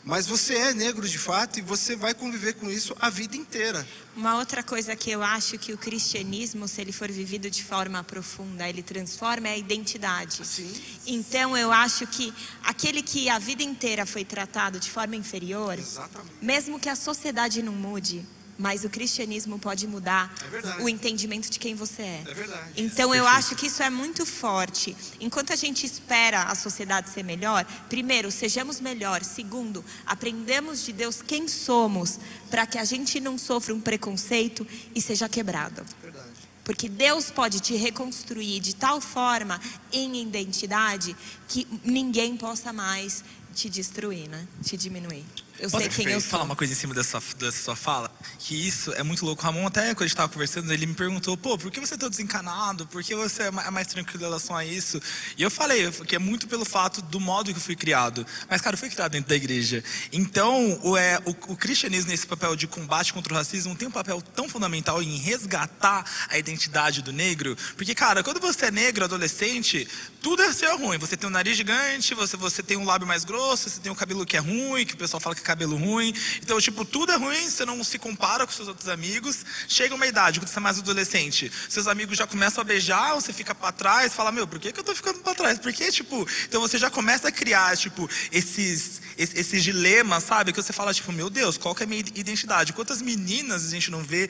Mas você é negro de fato e você vai conviver com isso a vida inteira.
Uma outra coisa que eu acho que o cristianismo, se ele for vivido de forma profunda, ele transforma é a identidade.
Sim.
Então eu acho que aquele que a vida inteira foi tratado de forma inferior,
Exatamente.
mesmo que a sociedade não mude, mas o cristianismo pode mudar o entendimento de quem você é.
É verdade.
Então eu acho que isso é muito forte. Enquanto a gente espera a sociedade ser melhor, primeiro, sejamos melhor. Segundo, aprendamos de Deus quem somos, para que a gente não sofra um preconceito e seja quebrado.
Verdade.
Porque Deus pode te reconstruir de tal forma em identidade que ninguém possa mais te destruir, né? Te diminuir. Eu sei quem eu sou.
Falar uma coisa em cima dessa sua fala, que isso é muito louco. O Ramon, até quando a gente estava conversando, ele me perguntou, pô, por que você é tão desencanado? Por que você é mais tranquilo em relação a isso? E eu falei que é muito pelo fato do modo que eu fui criado. Mas, cara, eu fui criado dentro da igreja. Então, o cristianismo, nesse papel de combate contra o racismo, tem um papel tão fundamental em resgatar a identidade do negro. Porque, cara, quando você é negro, adolescente, tudo é ser ruim. Você tem um nariz gigante, você tem um lábio mais grosso, você tem um cabelo que é ruim, que o pessoal fala que é cabelo ruim. Então, tipo, tudo é ruim, você não se compara com seus outros amigos. Chega uma idade, quando você é mais adolescente, seus amigos já começam a beijar, você fica pra trás, fala, meu, por que eu tô ficando pra trás? Porque, tipo, então você já começa a criar, tipo, esses dilemas, sabe? Que você fala, tipo, meu Deus, qual que é a minha identidade? Quantas meninas a gente não vê?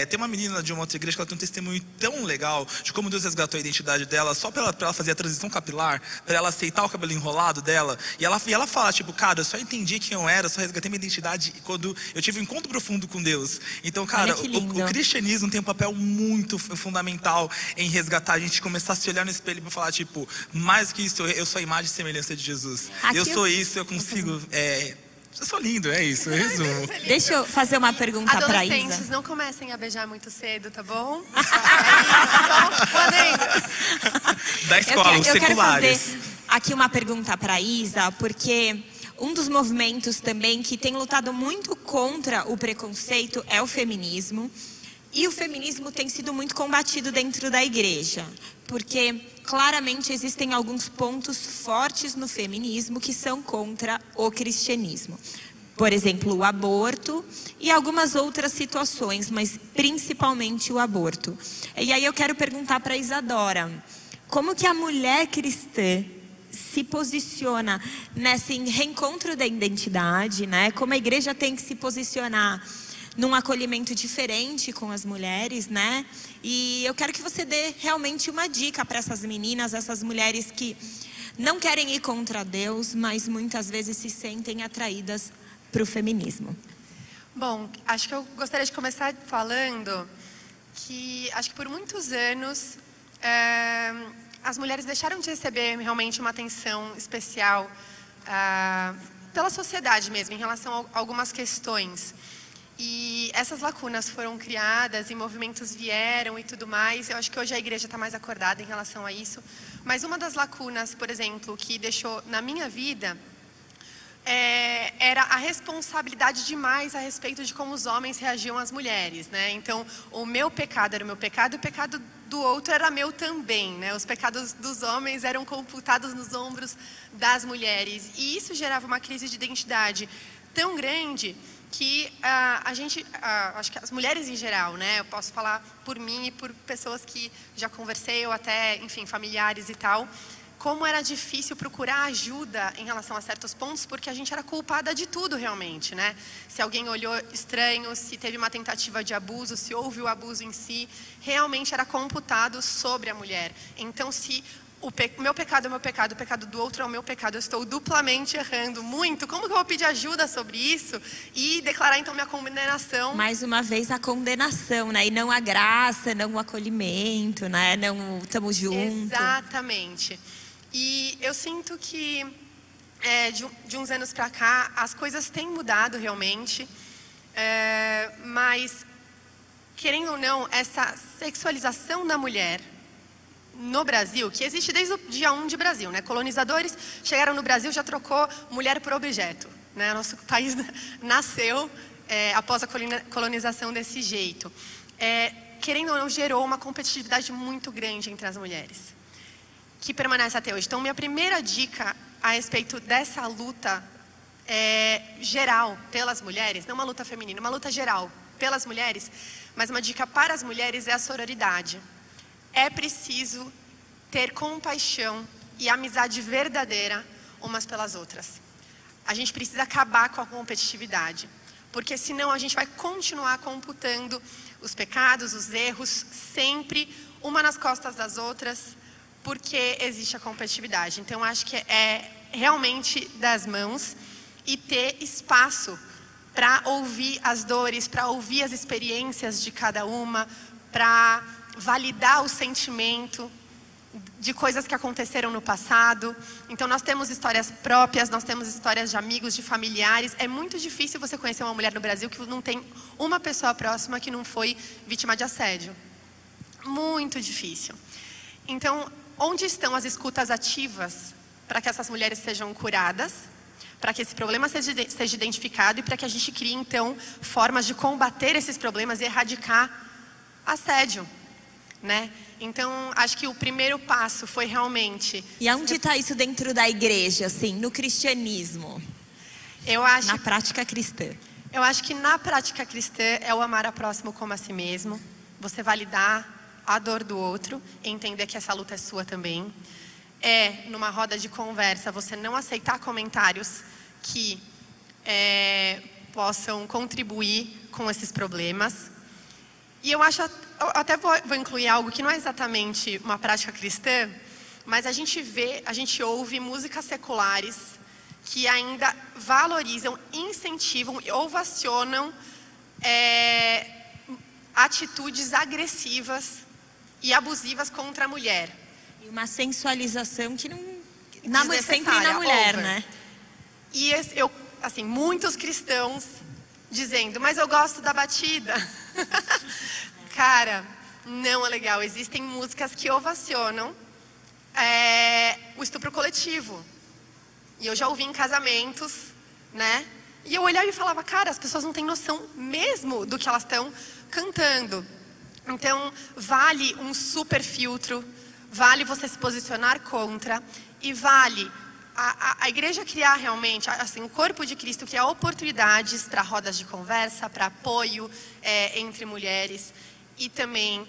Tem uma menina de uma outra igreja que ela tem um testemunho tão legal de como Deus resgatou a identidade dela só pra ela fazer a transição capilar, pra ela aceitar o cabelo enrolado dela. E ela fala, tipo, cara, eu só entendi quem eu era, só resgatei minha identidade quando eu tive um encontro profundo com Deus. Então, cara, o cristianismo tem um papel muito fundamental em resgatar a gente, começar a se olhar no espelho pra falar, tipo, mais que isso, eu sou a imagem e semelhança de Jesus. Eu sou isso, eu consigo... Eu sou lindo, é isso, eu resumo.
Deixa eu fazer uma pergunta pra Isa.
Adolescentes, não comecem a beijar muito cedo, tá bom? Só um adendo.
Da escola, os
eu quero
seculares.
fazer aqui uma pergunta pra Isa, porque um dos movimentos também que tem lutado muito contra o preconceito é o feminismo. E o feminismo tem sido muito combatido dentro da igreja, porque claramente existem alguns pontos fortes no feminismo que são contra o cristianismo. Por exemplo, o aborto e algumas outras situações, mas principalmente o aborto. E aí eu quero perguntar para a Isadora, como que a mulher cristã se posiciona nesse reencontro da identidade, né? Como a igreja tem que se posicionar num acolhimento diferente com as mulheres, né? E eu quero que você dê realmente uma dica para essas meninas, essas mulheres que não querem ir contra Deus, mas muitas vezes se sentem atraídas para o feminismo.
Bom, acho que eu gostaria de começar falando que acho que por muitos anos as mulheres deixaram de receber realmente uma atenção especial pela sociedade mesmo, em relação a algumas questões. E essas lacunas foram criadas e movimentos vieram e tudo mais. Eu acho que hoje a igreja está mais acordada em relação a isso. Mas uma das lacunas, por exemplo, que deixou na minha vida era a responsabilidade demais a respeito de como os homens reagiam às mulheres, né? Então, o meu pecado era o meu pecado e o pecado do outro era meu também, né? Os pecados dos homens eram computados nos ombros das mulheres. E isso gerava uma crise de identidade tão grande que acho que as mulheres em geral, né? Eu posso falar por mim e por pessoas que já conversei ou até, enfim, familiares e tal, como era difícil procurar ajuda em relação a certos pontos, porque a gente era culpada de tudo realmente, né? Se alguém olhou estranho, se teve uma tentativa de abuso, se houve o abuso em si, realmente era computado sobre a mulher. Então, se o meu pecado é o meu pecado, o pecado do outro é o meu pecado, eu estou duplamente errando muito, como que eu vou pedir ajuda sobre isso e declarar então minha condenação?
Mais uma vez a condenação, né? E não a graça, não o acolhimento, né? Não estamos juntos.
Exatamente. E eu sinto que de uns anos para cá as coisas têm mudado realmente, mas querendo ou não, essa sexualização da mulher no Brasil, que existe desde o dia 1 de Brasil, né? Colonizadores chegaram no Brasil, já trocou mulher por objeto, né? Nosso país nasceu após a colonização desse jeito. Querendo ou não, gerou uma competitividade muito grande entre as mulheres, que permanece até hoje. Então, minha primeira dica a respeito dessa luta geral pelas mulheres, não uma luta feminina, uma luta geral pelas mulheres, mas uma dica para as mulheres é a sororidade. É preciso ter compaixão e amizade verdadeira umas pelas outras. A gente precisa acabar com a competitividade, porque senão a gente vai continuar computando os pecados, os erros, sempre uma nas costas das outras, porque existe a competitividade. Então, acho que é realmente das mãos e ter espaço para ouvir as dores, para ouvir as experiências de cada uma, para validar o sentimento de coisas que aconteceram no passado. Então, nós temos histórias próprias, nós temos histórias de amigos, de familiares. É muito difícil você conhecer uma mulher no Brasil que não tem uma pessoa próxima que não foi vítima de assédio. Muito difícil. Então, onde estão as escutas ativas para que essas mulheres sejam curadas, para que esse problema seja identificado e para que a gente crie, então, formas de combater esses problemas e erradicar assédio, né? Então, acho que o primeiro passo foi realmente...
E aonde está isso dentro da igreja, assim, no cristianismo? Na prática cristã.
Eu acho que na prática cristã é o amar a próximo como a si mesmo. Você validar a dor do outro e entender que essa luta é sua também. Numa roda de conversa, você não aceitar comentários que possam contribuir com esses problemas. E eu até vou incluir algo que não é exatamente uma prática cristã, mas a gente ouve músicas seculares que ainda valorizam, incentivam e ovacionam atitudes agressivas e abusivas contra a mulher.
E uma sensualização que não... sempre na mulher, né?
E muitos cristãos dizendo, mas eu gosto da batida. Cara, não é legal. Existem músicas que ovacionam o estupro coletivo. E eu já ouvi em casamentos, né? E eu olhava e falava, cara, as pessoas não têm noção mesmo do que elas estão cantando. Então, vale um super filtro, vale você se posicionar contra e vale a igreja criar realmente, assim, o corpo de Cristo criar oportunidades para rodas de conversa, para apoio entre mulheres e também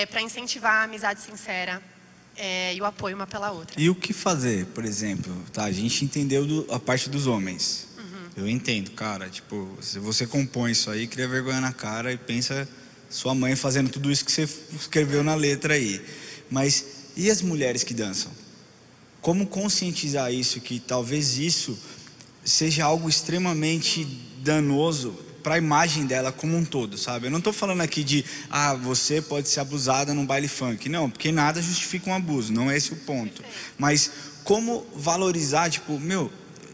para incentivar a amizade sincera e o apoio uma pela outra.
E o que fazer, por exemplo? Tá, a gente entendeu a parte dos homens. Uhum. Eu entendo, cara, tipo, se você compõe isso aí, cria vergonha na cara e pensa sua mãe fazendo tudo isso que você escreveu na letra aí. Mas e as mulheres que dançam? Como conscientizar isso, que talvez isso seja algo extremamente danoso para a imagem dela como um todo, sabe? Eu não estou falando aqui de, você pode ser abusada num baile funk. Não, porque nada justifica um abuso, não é esse o ponto. Mas como valorizar,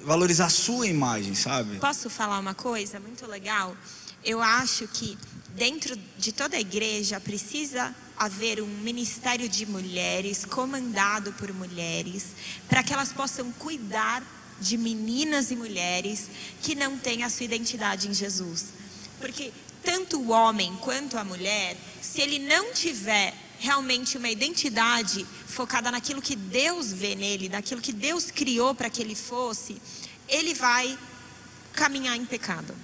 valorizar a sua imagem, sabe?
Posso falar uma coisa muito legal? Eu acho que dentro de toda a igreja precisa haver um ministério de mulheres, comandado por mulheres, para que elas possam cuidar de meninas e mulheres que não têm a sua identidade em Jesus. Porque tanto o homem quanto a mulher, se ele não tiver realmente uma identidade focada naquilo que Deus vê nele, naquilo que Deus criou para que ele fosse, ele vai caminhar em pecado.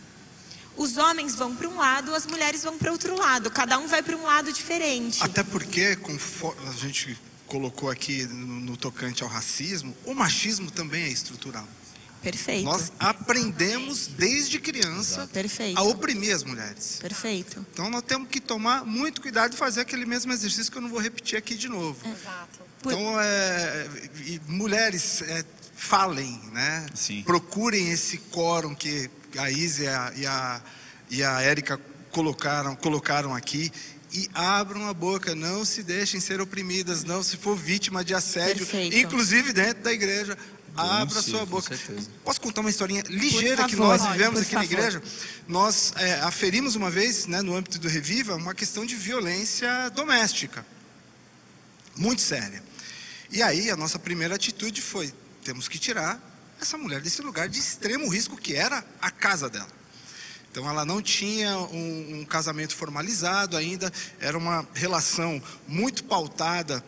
Os homens vão para um lado, as mulheres vão para outro lado. Cada um vai para um lado diferente.
Até porque, conforme a gente colocou aqui no tocante ao racismo, o machismo também é estrutural.
Perfeito.
Nós aprendemos desde criança
Perfeito.
a oprimir as mulheres.
Perfeito.
Então nós temos que tomar muito cuidado de fazer aquele mesmo exercício que eu não vou repetir aqui de novo.
Exato.
Então, mulheres, falem, né?
Sim.
Procurem esse quórum que a Isa e a Érica colocaram aqui e abram a boca, não se deixem ser oprimidas, não, se for vítima de assédio,
Perfeito.
inclusive dentro da igreja, abra sua boca.
Com certeza.
Posso contar uma historinha ligeira
Por
que
favor,
nós vivemos
por
aqui na
favor.
igreja? Nós aferimos uma vez, né, no âmbito do Reviva, uma questão de violência doméstica, muito séria. E aí a nossa primeira atitude foi, temos que tirar essa mulher desse lugar de extremo risco que era a casa dela. Então ela não tinha um casamento formalizado ainda, era uma relação muito pautada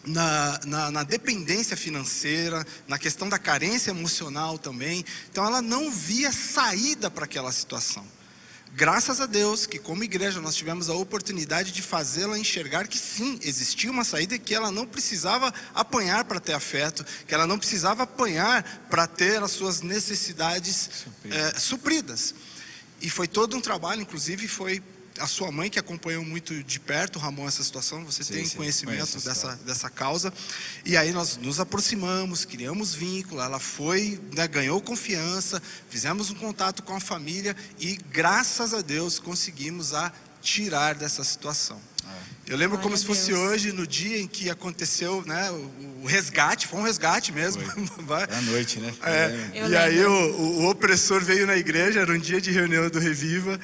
na dependência financeira, na questão da carência emocional também. Então ela não via saída para aquela situação. Graças a Deus que como igreja nós tivemos a oportunidade de fazê-la enxergar que sim, existia uma saída e que ela não precisava apanhar para ter afeto, que ela não precisava apanhar para ter as suas necessidades supridas. E foi todo um trabalho, inclusive foi a sua mãe que acompanhou muito de perto, Ramon, essa situação. Você tem conhecimento dessa causa. E aí nós nos aproximamos, criamos vínculo, ela foi, né, ganhou confiança, fizemos um contato com a família e graças a Deus conseguimos a tirar dessa situação. Eu lembro como se fosse hoje, no dia em que aconteceu, né, o resgate, foi um resgate mesmo.
Foi à noite, né?
E aí o opressor veio na igreja, era um dia de reunião do Reviva.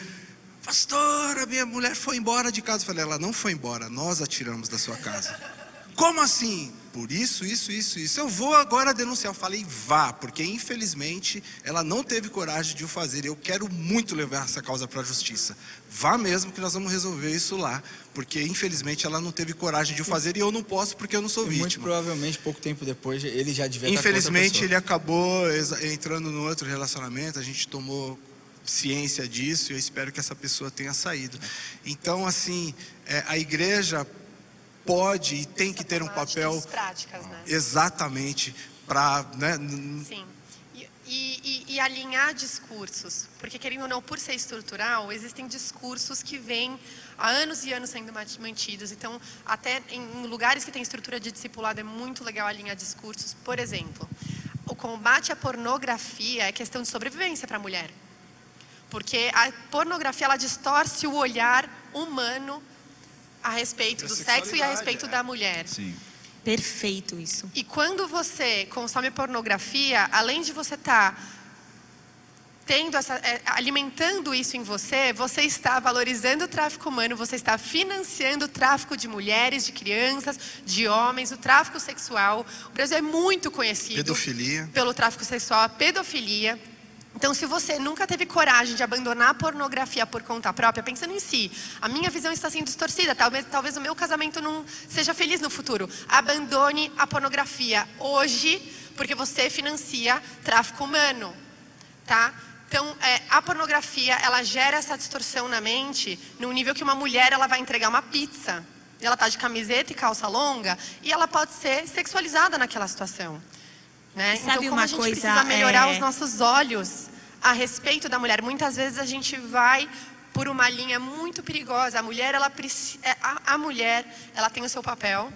Pastor, a minha mulher foi embora de casa. Eu falei, ela não foi embora, nós a tiramos da sua casa. Como assim? Por isso. Eu vou agora denunciar. Eu falei, vá, porque infelizmente ela não teve coragem de o fazer. Eu quero muito levar essa causa para a justiça. Vá mesmo que nós vamos resolver isso lá. Porque infelizmente ela não teve coragem de o fazer e eu não posso porque eu não sou vítima.
Muito provavelmente, pouco tempo depois, ele já devia estar
Infelizmente ele acabou entrando no outro relacionamento. A gente tomou ciência disso e eu espero que essa pessoa tenha saído. Então assim, a igreja pode e tem que ter um papel
práticas, né?
exatamente para, né?
Sim. E alinhar discursos, porque querendo ou não, por ser estrutural, existem discursos que vêm há anos e anos sendo mantidos. Então, até em lugares que tem estrutura de discipulado é muito legal alinhar discursos. Por exemplo, o combate à pornografia é questão de sobrevivência para a mulher. Porque a pornografia, ela distorce o olhar humano a respeito do sexo e a respeito da mulher.
Sim.
Perfeito isso.
E quando você consome pornografia, além de você estar alimentando isso em você, você está valorizando o tráfico humano, você está financiando o tráfico de mulheres, de crianças, de homens, o tráfico sexual. O Brasil é muito conhecido pelo tráfico sexual, a pedofilia. Então, se você nunca teve coragem de abandonar a pornografia por conta própria, pensando em si, a minha visão está sendo distorcida, talvez o meu casamento não seja feliz no futuro. Abandone a pornografia hoje, porque você financia tráfico humano, tá? Então, a pornografia, ela gera essa distorção na mente, no nível que uma mulher, ela vai entregar uma pizza, ela está de camiseta e calça longa, e ela pode ser sexualizada naquela situação. Né?
Sabe
então, como
uma
a gente
coisa,
precisa melhorar os nossos olhos a respeito da mulher. Muitas vezes a gente vai por uma linha muito perigosa. A mulher, ela tem o seu papel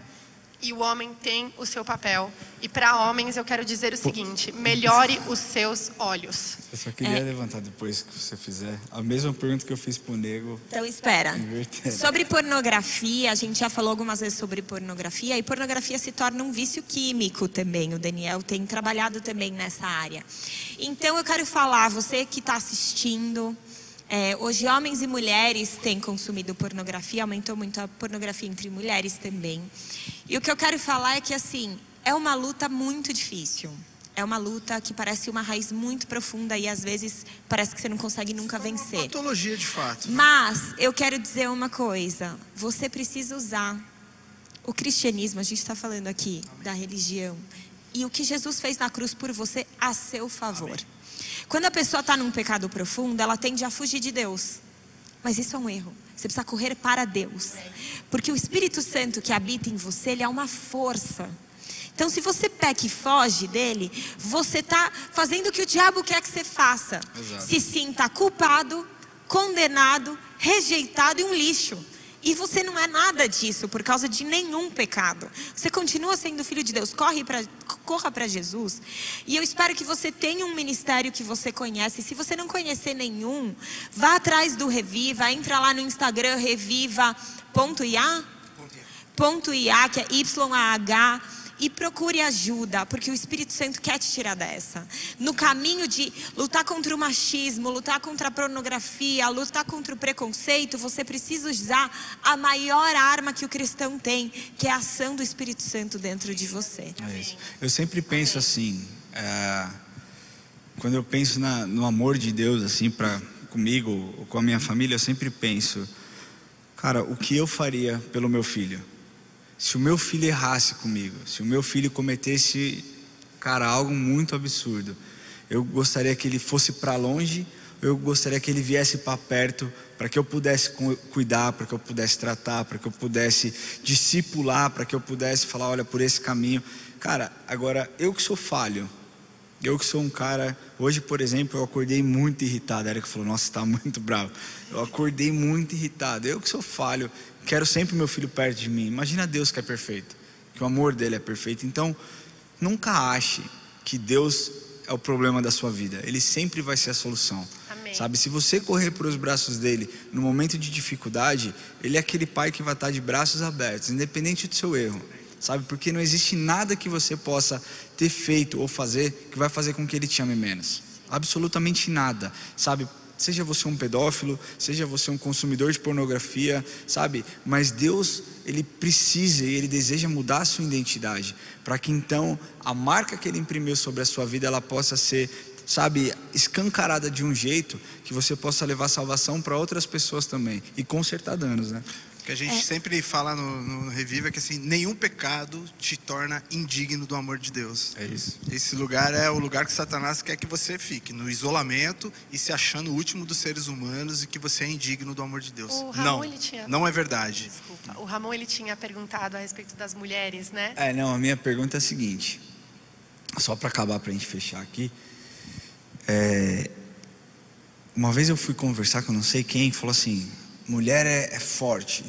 e o homem tem o seu papel. E para homens eu quero dizer o seguinte: melhore os seus olhos.
Eu só queria levantar depois que você fizer a mesma pergunta que eu fiz pro Nego.
Então espera.
Invertendo.
Sobre pornografia, a gente já falou algumas vezes sobre pornografia, e pornografia se torna um vício químico também. O Daniel tem trabalhado também nessa área. Então eu quero falar, você que está assistindo, hoje homens e mulheres têm consumido pornografia, aumentou muito a pornografia entre mulheres também. E o que eu quero falar é que assim, é uma luta muito difícil. É uma luta que parece uma raiz muito profunda e às vezes parece que você não consegue nunca vencer.
É uma patologia de fato.
Mas eu quero dizer uma coisa. Você precisa usar o cristianismo, a gente está falando aqui da religião, e o que Jesus fez na cruz por você a seu favor. Amém. Quando a pessoa está num pecado profundo, ela tende a fugir de Deus. Mas isso é um erro. Você precisa correr para Deus. Porque o Espírito Santo que habita em você, ele é uma força. Então, se você peca e foge dele, você está fazendo o que o diabo quer que você faça.
Exato.
Se sinta culpado, condenado, rejeitado e um lixo. E você não é nada disso por causa de nenhum pecado. Você continua sendo filho de Deus. Corra para Jesus. E eu espero que você tenha um ministério que você conhece. Se você não conhecer nenhum, vá atrás do Reviva. Entra lá no Instagram, reviva.ia, que é YAH. E procure ajuda, porque o Espírito Santo quer te tirar dessa. No caminho de lutar contra o machismo, lutar contra a pornografia, lutar contra o preconceito, você precisa usar a maior arma que o cristão tem, que é a ação do Espírito Santo dentro de você.
É isso. Eu sempre penso assim, quando eu penso no amor de Deus, assim, comigo ou com a minha família, eu sempre penso, cara, o que eu faria pelo meu filho? Se o meu filho errasse comigo, se o meu filho cometesse, cara, algo muito absurdo, eu gostaria que ele fosse para longe, eu gostaria que ele viesse para perto, para que eu pudesse cuidar, para que eu pudesse tratar, para que eu pudesse discipular, para que eu pudesse falar, olha, por esse caminho. Cara, agora, eu que sou falho, eu que sou um cara, hoje, por exemplo, eu acordei muito irritado. A Erika falou, nossa, está muito bravo. Eu acordei muito irritado, eu que sou falho, quero sempre meu filho perto de mim. Imagina Deus que é perfeito, que o amor dele é perfeito. Então, nunca ache que Deus é o problema da sua vida. Ele sempre vai ser a solução.
Amém.
Sabe, se você correr para os braços dele no momento de dificuldade, ele é aquele pai que vai estar de braços abertos, independente do seu erro. Sabe, porque não existe nada que você possa ter feito ou fazer que vai fazer com que ele te ame menos. Absolutamente nada, sabe? Seja você um pedófilo, seja você um consumidor de pornografia, sabe? Mas Deus, ele precisa e ele deseja mudar a sua identidade, para que então a marca que ele imprimiu sobre a sua vida, ela possa ser, sabe, escancarada de um jeito que você possa levar salvação para outras pessoas também e consertar danos, né?
Que a gente sempre fala no Reviva que assim, nenhum pecado te torna indigno do amor de Deus.
É isso.
Esse lugar é o lugar que Satanás quer que você fique, no isolamento e se achando o último dos seres humanos e que você é indigno do amor de Deus.
O Ramon,
Não é verdade.
Desculpa, o Ramon, ele tinha perguntado a respeito das mulheres, né?
Não, a minha pergunta é a seguinte, só para acabar, para a gente fechar aqui. Uma vez eu fui conversar com não sei quem, falou assim, mulher é forte.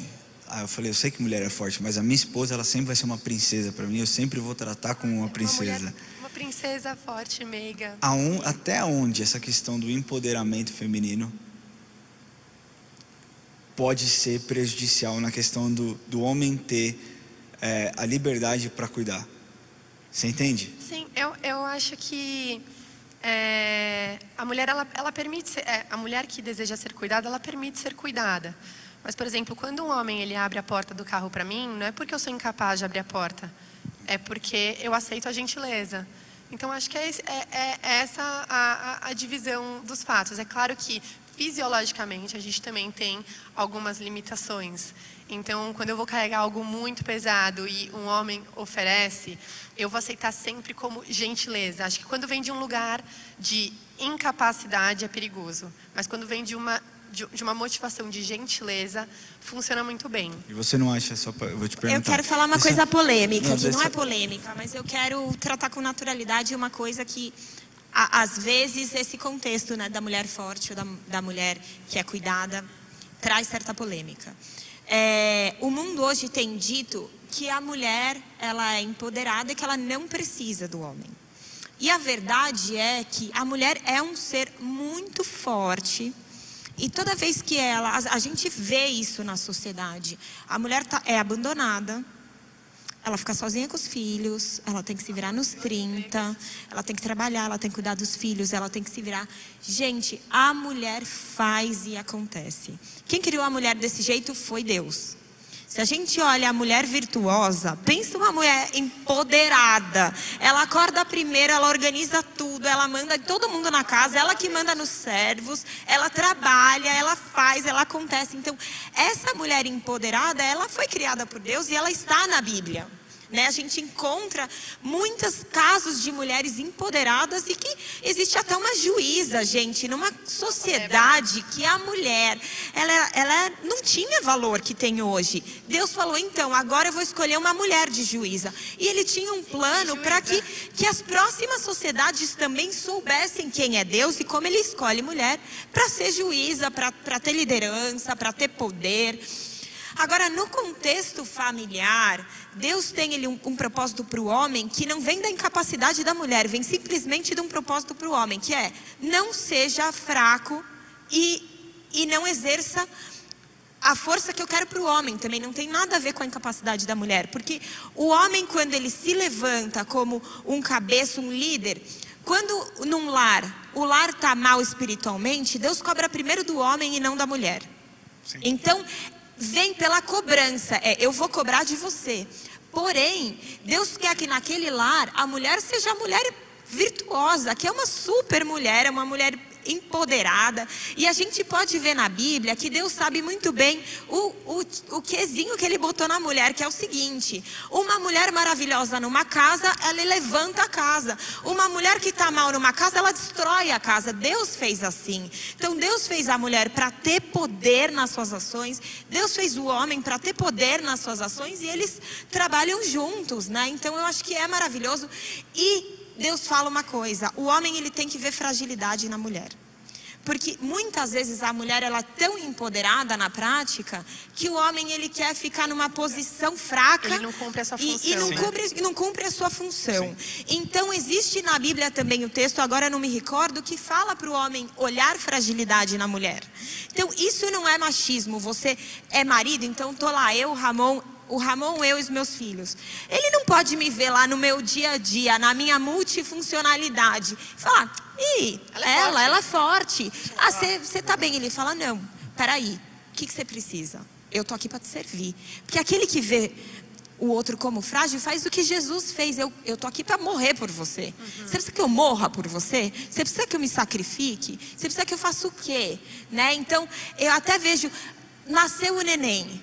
Eu falei, eu sei que mulher é forte, mas a minha esposa, ela sempre vai ser uma princesa para mim, eu sempre vou tratar como uma princesa.
Uma princesa forte, meiga.
Até onde essa questão do empoderamento feminino pode ser prejudicial na questão do homem ter a liberdade para cuidar? Você entende?
Sim, eu acho que a mulher, ela permite ser, a mulher que deseja ser cuidada, ela permite ser cuidada. Mas, por exemplo, quando um homem ele abre a porta do carro para mim, não é porque eu sou incapaz de abrir a porta, é porque eu aceito a gentileza. Então, acho que é essa a divisão dos fatos. É claro que, fisiologicamente, a gente também tem algumas limitações. Então, quando eu vou carregar algo muito pesado e um homem oferece, eu vou aceitar sempre como gentileza. Acho que quando vem de um lugar de incapacidade é perigoso. Mas quando vem de uma motivação de gentileza, funciona muito bem.
E você não acha, eu vou te perguntar.
Eu quero falar uma coisa polêmica, que não é polêmica, mas eu quero tratar com naturalidade uma coisa que, às vezes, esse contexto, né, da mulher forte ou da mulher que é cuidada, traz certa polêmica. O mundo hoje tem dito que a mulher, ela é empoderada e que ela não precisa do homem. E a verdade é que a mulher é um ser muito forte. E toda vez que a gente vê isso na sociedade, a mulher é abandonada, ela fica sozinha com os filhos, ela tem que se virar nos 30, ela tem que trabalhar, ela tem que cuidar dos filhos, ela tem que se virar. Gente, a mulher faz e acontece. Quem criou a mulher desse jeito foi Deus. Se a gente olha a mulher virtuosa, pensa uma mulher empoderada. Ela acorda primeiro, ela organiza tudo, ela manda todo mundo na casa, ela que manda nos servos, ela trabalha, ela faz, ela acontece. Então, essa mulher empoderada, ela foi criada por Deus e ela está na Bíblia. né? A gente encontra muitos casos de mulheres empoderadas e que existe até uma juíza, gente, numa sociedade que a mulher, ela não tinha valor que tem hoje. Deus falou, então, agora eu vou escolher uma mulher de juíza. E ele tinha um plano para que as próximas sociedades também soubessem quem é Deus e como ele escolhe mulher para ser juíza, para ter liderança, para ter poder. Agora, no contexto familiar, Deus tem um propósito para o homem que não vem da incapacidade da mulher, vem simplesmente de um propósito para o homem, que é, não seja fraco e não exerça a força que eu quero para o homem. Também não tem nada a ver com a incapacidade da mulher, porque o homem, quando ele se levanta como um cabeça, um líder, quando num lar, o lar está mal espiritualmente, Deus cobra primeiro do homem e não da mulher.
Sim.
Então, vem pela cobrança, eu vou cobrar de você. Porém, Deus quer que naquele lar a mulher seja a mulher virtuosa, que é uma super mulher, é uma mulher empoderada. E a gente pode ver na Bíblia que Deus sabe muito bem o quesinho que ele botou na mulher, que é o seguinte: uma mulher maravilhosa numa casa, ela levanta a casa. Uma mulher que está mal numa casa, ela destrói a casa. Deus fez assim. Então Deus fez a mulher para ter poder nas suas ações, Deus fez o homem para ter poder nas suas ações, e eles trabalham juntos, né? Então eu acho que é maravilhoso. E Deus fala uma coisa: o homem, ele tem que ver fragilidade na mulher. Porque muitas vezes a mulher, ela é tão empoderada na prática que o homem, ele quer ficar numa posição fraca.
Ele não cumpre a sua função.
E não cumpre a sua função. Sim. Então existe na Bíblia também o texto, agora eu não me recordo, que fala para o homem olhar fragilidade na mulher. Então isso não é machismo. Você é marido, então tô lá, eu, o Ramon, eu e os meus filhos. Ele não pode me ver lá no meu dia a dia, na minha multifuncionalidade, falar, ela é forte. Ah, você tá bem. Ele fala, não, peraí, o que você precisa? Eu tô aqui para te servir. Porque aquele que vê o outro como frágil faz o que Jesus fez. Eu tô aqui para morrer por você. Você precisa que eu morra por você? Você precisa que eu me sacrifique? Você precisa que eu faça o quê? Né? Então, eu até vejo, nasceu o neném.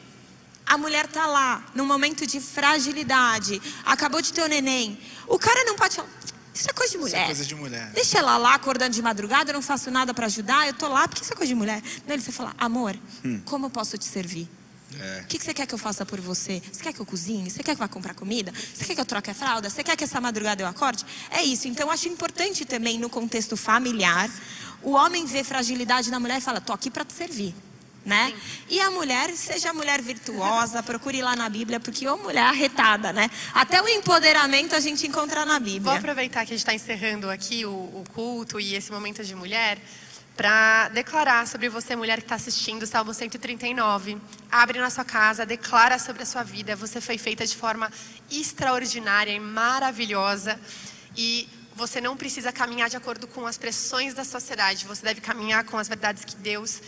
A mulher tá lá, num momento de fragilidade, acabou de ter o neném. O cara não pode falar, isso é coisa de mulher.
Isso é coisa de mulher.
Deixa ela lá acordando de madrugada, eu não faço nada para ajudar, eu tô lá, porque isso é coisa de mulher. Não, ele vai falar, amor, como eu posso te servir? O que você quer que eu faça por você? Você quer que eu cozinhe? Você quer que eu vá comprar comida? Você quer que eu troque a fralda? Você quer que essa madrugada eu acorde? É isso. Então eu acho importante também no contexto familiar, o homem vê fragilidade na mulher e fala, tô aqui para te servir. Né? E a mulher, seja a mulher virtuosa, procure lá na Bíblia, porque ô mulher arretada, né? Até o empoderamento a gente encontra na Bíblia.
Vou aproveitar que a gente está encerrando aqui o culto e esse momento de mulher, para declarar sobre você, mulher que está assistindo, Salmo 139. Abre na sua casa, declara sobre a sua vida. Você foi feita de forma extraordinária e maravilhosa. E você não precisa caminhar de acordo com as pressões da sociedade. Você deve caminhar com as verdades que Deus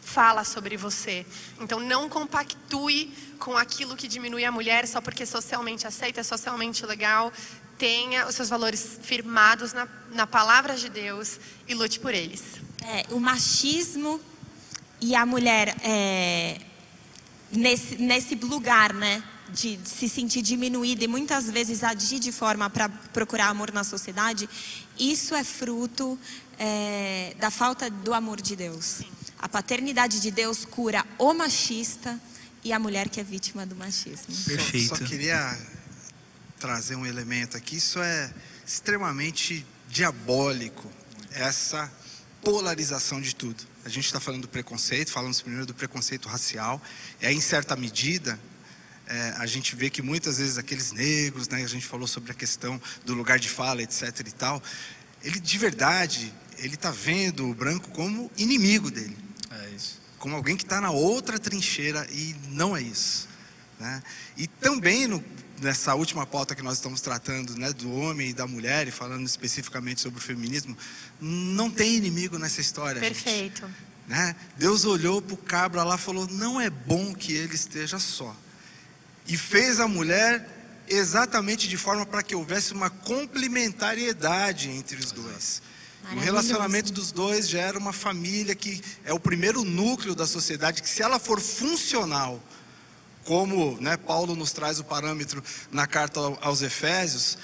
fala sobre você. Então não compactue com aquilo que diminui a mulher só porque é socialmente aceita, é socialmente legal. Tenha os seus valores firmados na palavra de Deus e lute por eles.
O machismo e a mulher nesse lugar, né, de se sentir diminuída e muitas vezes agir de forma para procurar amor na sociedade, isso é fruto da falta do amor de Deus. Sim. A paternidade de Deus cura o machista e a mulher que é vítima do machismo.
Perfeito.
Só queria trazer um elemento aqui. Isso é extremamente diabólico, essa polarização de tudo. A gente está falando do preconceito, falamos primeiro do preconceito racial. E aí, em certa medida, a gente vê que muitas vezes aqueles negros, né, a gente falou sobre a questão do lugar de fala, etc e tal, ele de verdade, ele está vendo o branco como inimigo dele.
É isso.
Como alguém que está na outra trincheira, e não é isso, né? E também nessa última pauta que nós estamos tratando, né, do homem e da mulher, e falando especificamente sobre o feminismo, não tem inimigo nessa história.
Perfeito.
Gente, né? Deus olhou para o cabra lá e falou, não é bom que ele esteja só. E fez a mulher exatamente de forma para que houvesse uma complementariedade entre os dois. O relacionamento dos dois gera uma família que é o primeiro núcleo da sociedade, que se ela for funcional, como, né, Paulo nos traz o parâmetro na carta aos Efésios,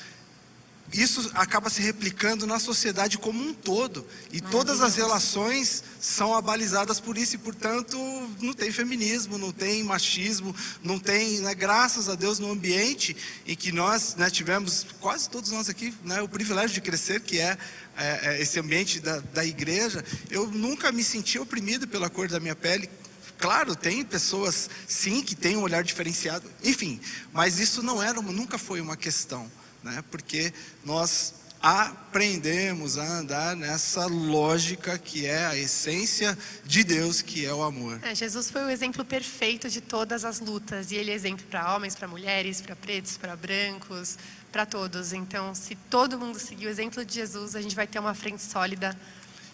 isso acaba se replicando na sociedade como um todo. E todas as relações são abalizadas por isso. E, portanto, não tem feminismo, não tem machismo, não tem, né, graças a Deus, no ambiente em que nós, né, tivemos, quase todos nós aqui, né, o privilégio de crescer, que é esse ambiente da igreja. Eu nunca me senti oprimido pela cor da minha pele. Claro, tem pessoas, sim, que têm um olhar diferenciado. Enfim, mas isso nunca foi uma questão. Né? Porque nós aprendemos a andar nessa lógica que é a essência de Deus, que é o amor.
Jesus foi o exemplo perfeito de todas as lutas, e ele é exemplo para homens, para mulheres, para pretos, para brancos, para todos. Então, se todo mundo seguir o exemplo de Jesus, a gente vai ter uma frente sólida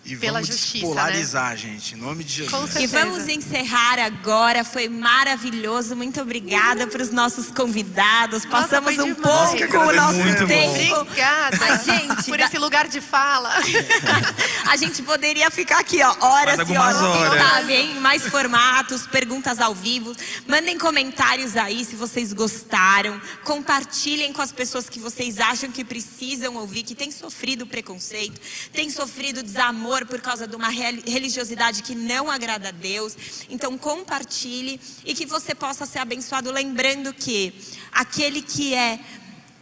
e
pela
vamos
justiça,
despolarizar,
né?
gente, em nome de Jesus.
Com certeza.
E vamos encerrar agora, foi maravilhoso, muito obrigada para os nossos convidados.
Nossa,
passamos
foi
um
demais.
pouco o nosso
muito
tempo.
Obrigada
A gente,
por esse lugar de fala.
a gente poderia ficar aqui, ó, horas
Mais
e
algumas
horas, quem
horas.
sabe, hein? Mais formatos, perguntas ao vivo. Mandem comentários aí se vocês gostaram. Compartilhem com as pessoas que vocês acham que precisam ouvir, que têm sofrido preconceito, têm sofrido desamor por causa de uma religiosidade que não agrada a Deus. Então compartilhe e que você possa ser abençoado, lembrando que aquele que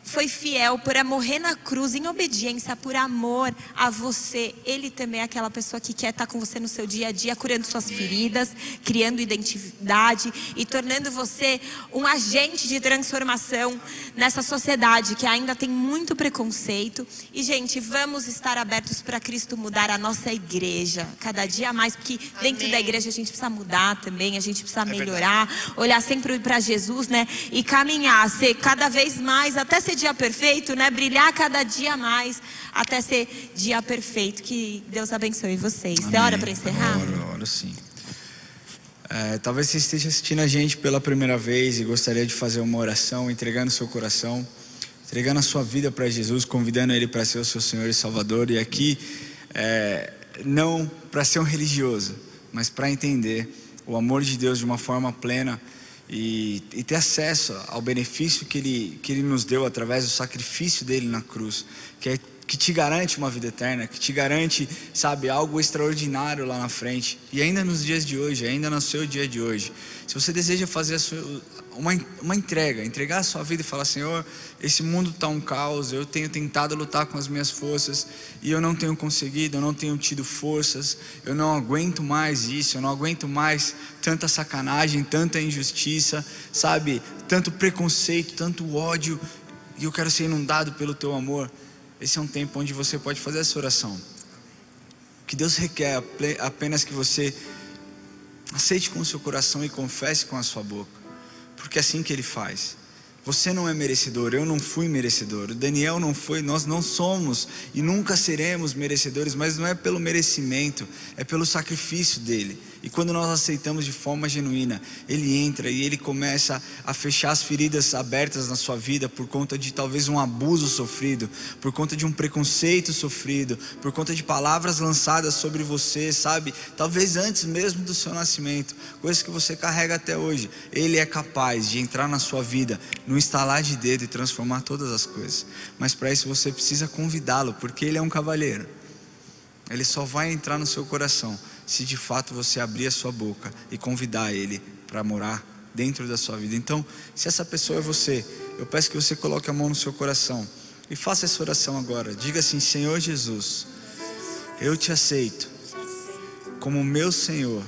foi fiel por morrer na cruz em obediência, por amor a você, ele também é aquela pessoa que quer estar com você no seu dia a dia, curando suas feridas, criando identidade e tornando você um agente de transformação nessa sociedade que ainda tem muito preconceito. E, gente, vamos estar abertos para Cristo mudar a nossa igreja cada dia mais, porque dentro da igreja a gente precisa mudar também, a gente precisa melhorar, olhar sempre para Jesus, né? E caminhar, ser cada vez mais, até ser dia perfeito, né? Brilhar cada dia mais até ser dia perfeito. Que Deus abençoe vocês. Amém. É hora para encerrar?
Ora sim. Talvez você esteja assistindo a gente pela primeira vez e gostaria de fazer uma oração, entregando seu coração, entregando a sua vida para Jesus, convidando Ele para ser o seu Senhor e Salvador. E aqui, não para ser um religioso, mas para entender o amor de Deus de uma forma plena e ter acesso ao benefício que Ele nos deu através do sacrifício dele na cruz, que te garante uma vida eterna, que te garante, sabe, algo extraordinário lá na frente. E ainda nos dias de hoje, ainda no seu dia de hoje, se você deseja fazer uma entregar a sua vida e falar: Senhor, esse mundo está um caos, eu tenho tentado lutar com as minhas forças e eu não tenho conseguido, eu não tenho tido forças, eu não aguento mais isso, eu não aguento mais tanta sacanagem, tanta injustiça, sabe, tanto preconceito, tanto ódio, e eu quero ser inundado pelo teu amor. Esse é um tempo onde você pode fazer essa oração. O que Deus requer apenas que você aceite com o seu coração e confesse com a sua boca, porque é assim que Ele faz. Você não é merecedor, eu não fui merecedor, o Daniel não foi, nós não somos e nunca seremos merecedores, mas não é pelo merecimento, é pelo sacrifício dele. E quando nós aceitamos de forma genuína, Ele entra e Ele começa a fechar as feridas abertas na sua vida por conta de talvez um abuso sofrido, por conta de um preconceito sofrido, por conta de palavras lançadas sobre você, sabe? Talvez antes mesmo do seu nascimento, coisas que você carrega até hoje. Ele é capaz de entrar na sua vida, no estalar de dedo, e transformar todas as coisas. Mas para isso você precisa convidá-lo, porque Ele é um cavalheiro. Ele só vai entrar no seu coração se de fato você abrir a sua boca e convidar Ele para morar dentro da sua vida. Então, se essa pessoa é você, eu peço que você coloque a mão no seu coração e faça essa oração agora. Diga assim: Senhor Jesus, eu te aceito como meu Senhor,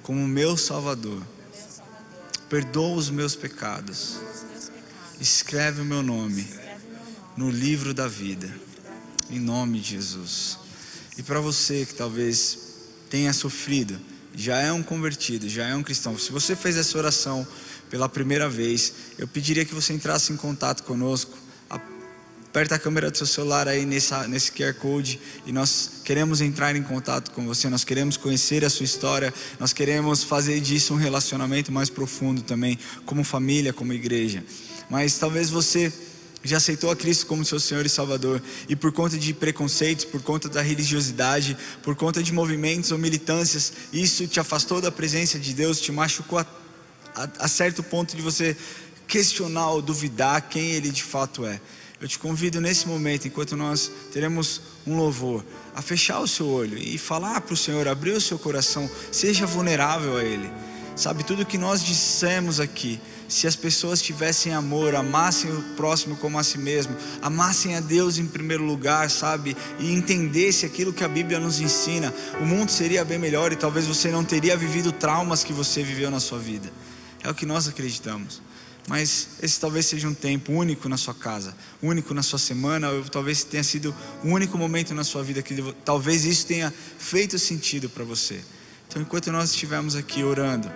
como meu Salvador. Perdoa os meus pecados, escreve o meu nome no livro da vida, em nome de Jesus. E para você que talvez tenha sofrido, já é um convertido, já é um cristão, se você fez essa oração pela primeira vez, eu pediria que você entrasse em contato conosco. Aperta a câmera do seu celular aí nesse QR Code, e nós queremos entrar em contato com você, nós queremos conhecer a sua história, nós queremos fazer disso um relacionamento mais profundo também, como família, como igreja. Mas talvez você já aceitou a Cristo como seu Senhor e Salvador, e por conta de preconceitos, por conta da religiosidade, por conta de movimentos ou militâncias, isso te afastou da presença de Deus, te machucou a certo ponto de você questionar ou duvidar quem Ele de fato é. Eu te convido nesse momento, enquanto nós teremos um louvor, a fechar o seu olho e falar para o Senhor, abrir o seu coração, seja vulnerável a Ele. Sabe, tudo que nós dissemos aqui, se as pessoas tivessem amor, amassem o próximo como a si mesmo, amassem a Deus em primeiro lugar, sabe, e entendesse aquilo que a Bíblia nos ensina, o mundo seria bem melhor e talvez você não teria vivido traumas que você viveu na sua vida. É o que nós acreditamos. Mas esse talvez seja um tempo único na sua casa, único na sua semana, ou talvez tenha sido o único momento na sua vida que talvez isso tenha feito sentido para você. Então, enquanto nós estivermos aqui orando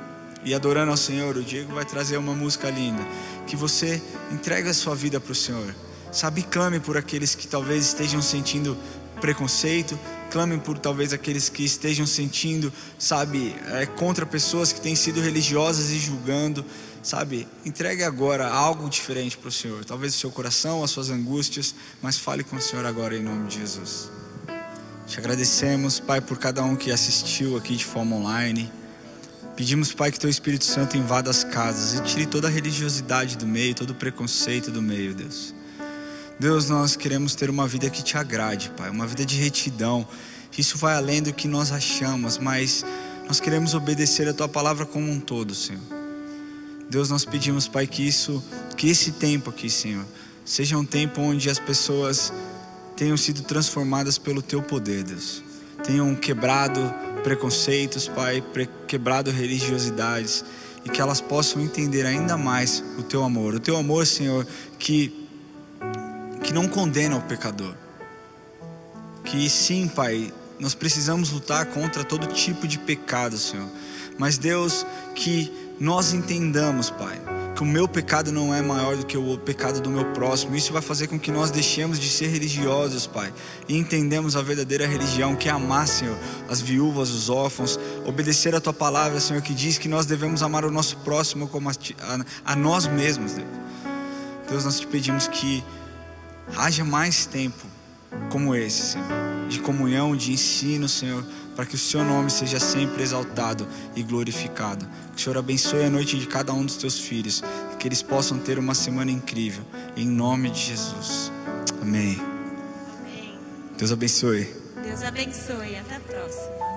e adorando ao Senhor, o Diego vai trazer uma música linda, que você entregue a sua vida para o Senhor, sabe, clame por aqueles que talvez estejam sentindo preconceito, clame por talvez aqueles que estejam sentindo, sabe, contra pessoas que têm sido religiosas e julgando, sabe, entregue agora algo diferente para o Senhor, talvez o seu coração, as suas angústias, mas fale com o Senhor agora em nome de Jesus. Te agradecemos, Pai, por cada um que assistiu aqui de forma online. Pedimos, Pai, que Teu Espírito Santo invada as casas e tire toda a religiosidade do meio, todo o preconceito do meio, Deus. Deus, nós queremos ter uma vida que Te agrade, Pai, uma vida de retidão. Isso vai além do que nós achamos, mas nós queremos obedecer a Tua palavra como um todo, Senhor. Deus, nós pedimos, Pai, que esse tempo aqui, Senhor, seja um tempo onde as pessoas tenham sido transformadas pelo Teu poder, Deus. Tenham quebrado preconceitos, Pai, quebrado religiosidades, e que elas possam entender ainda mais o Teu amor. O Teu amor, Senhor, que não condena o pecador. Que sim, Pai, nós precisamos lutar contra todo tipo de pecado, Senhor. Mas Deus, que nós entendamos, Pai, que o meu pecado não é maior do que o pecado do meu próximo. Isso vai fazer com que nós deixemos de ser religiosos, Pai, e entendemos a verdadeira religião, que é amar, Senhor, as viúvas, os órfãos, obedecer a Tua palavra, Senhor, que diz que nós devemos amar o nosso próximo como a nós mesmos, Deus. Deus, nós Te pedimos que haja mais tempo como esse, Senhor, de comunhão, de ensino, Senhor, para que o Seu nome seja sempre exaltado e glorificado. Que o Senhor abençoe a noite de cada um dos Teus filhos, e que eles possam ter uma semana incrível, em nome de Jesus. Amém.
Amém.
Deus abençoe.
Deus abençoe. Até a próxima.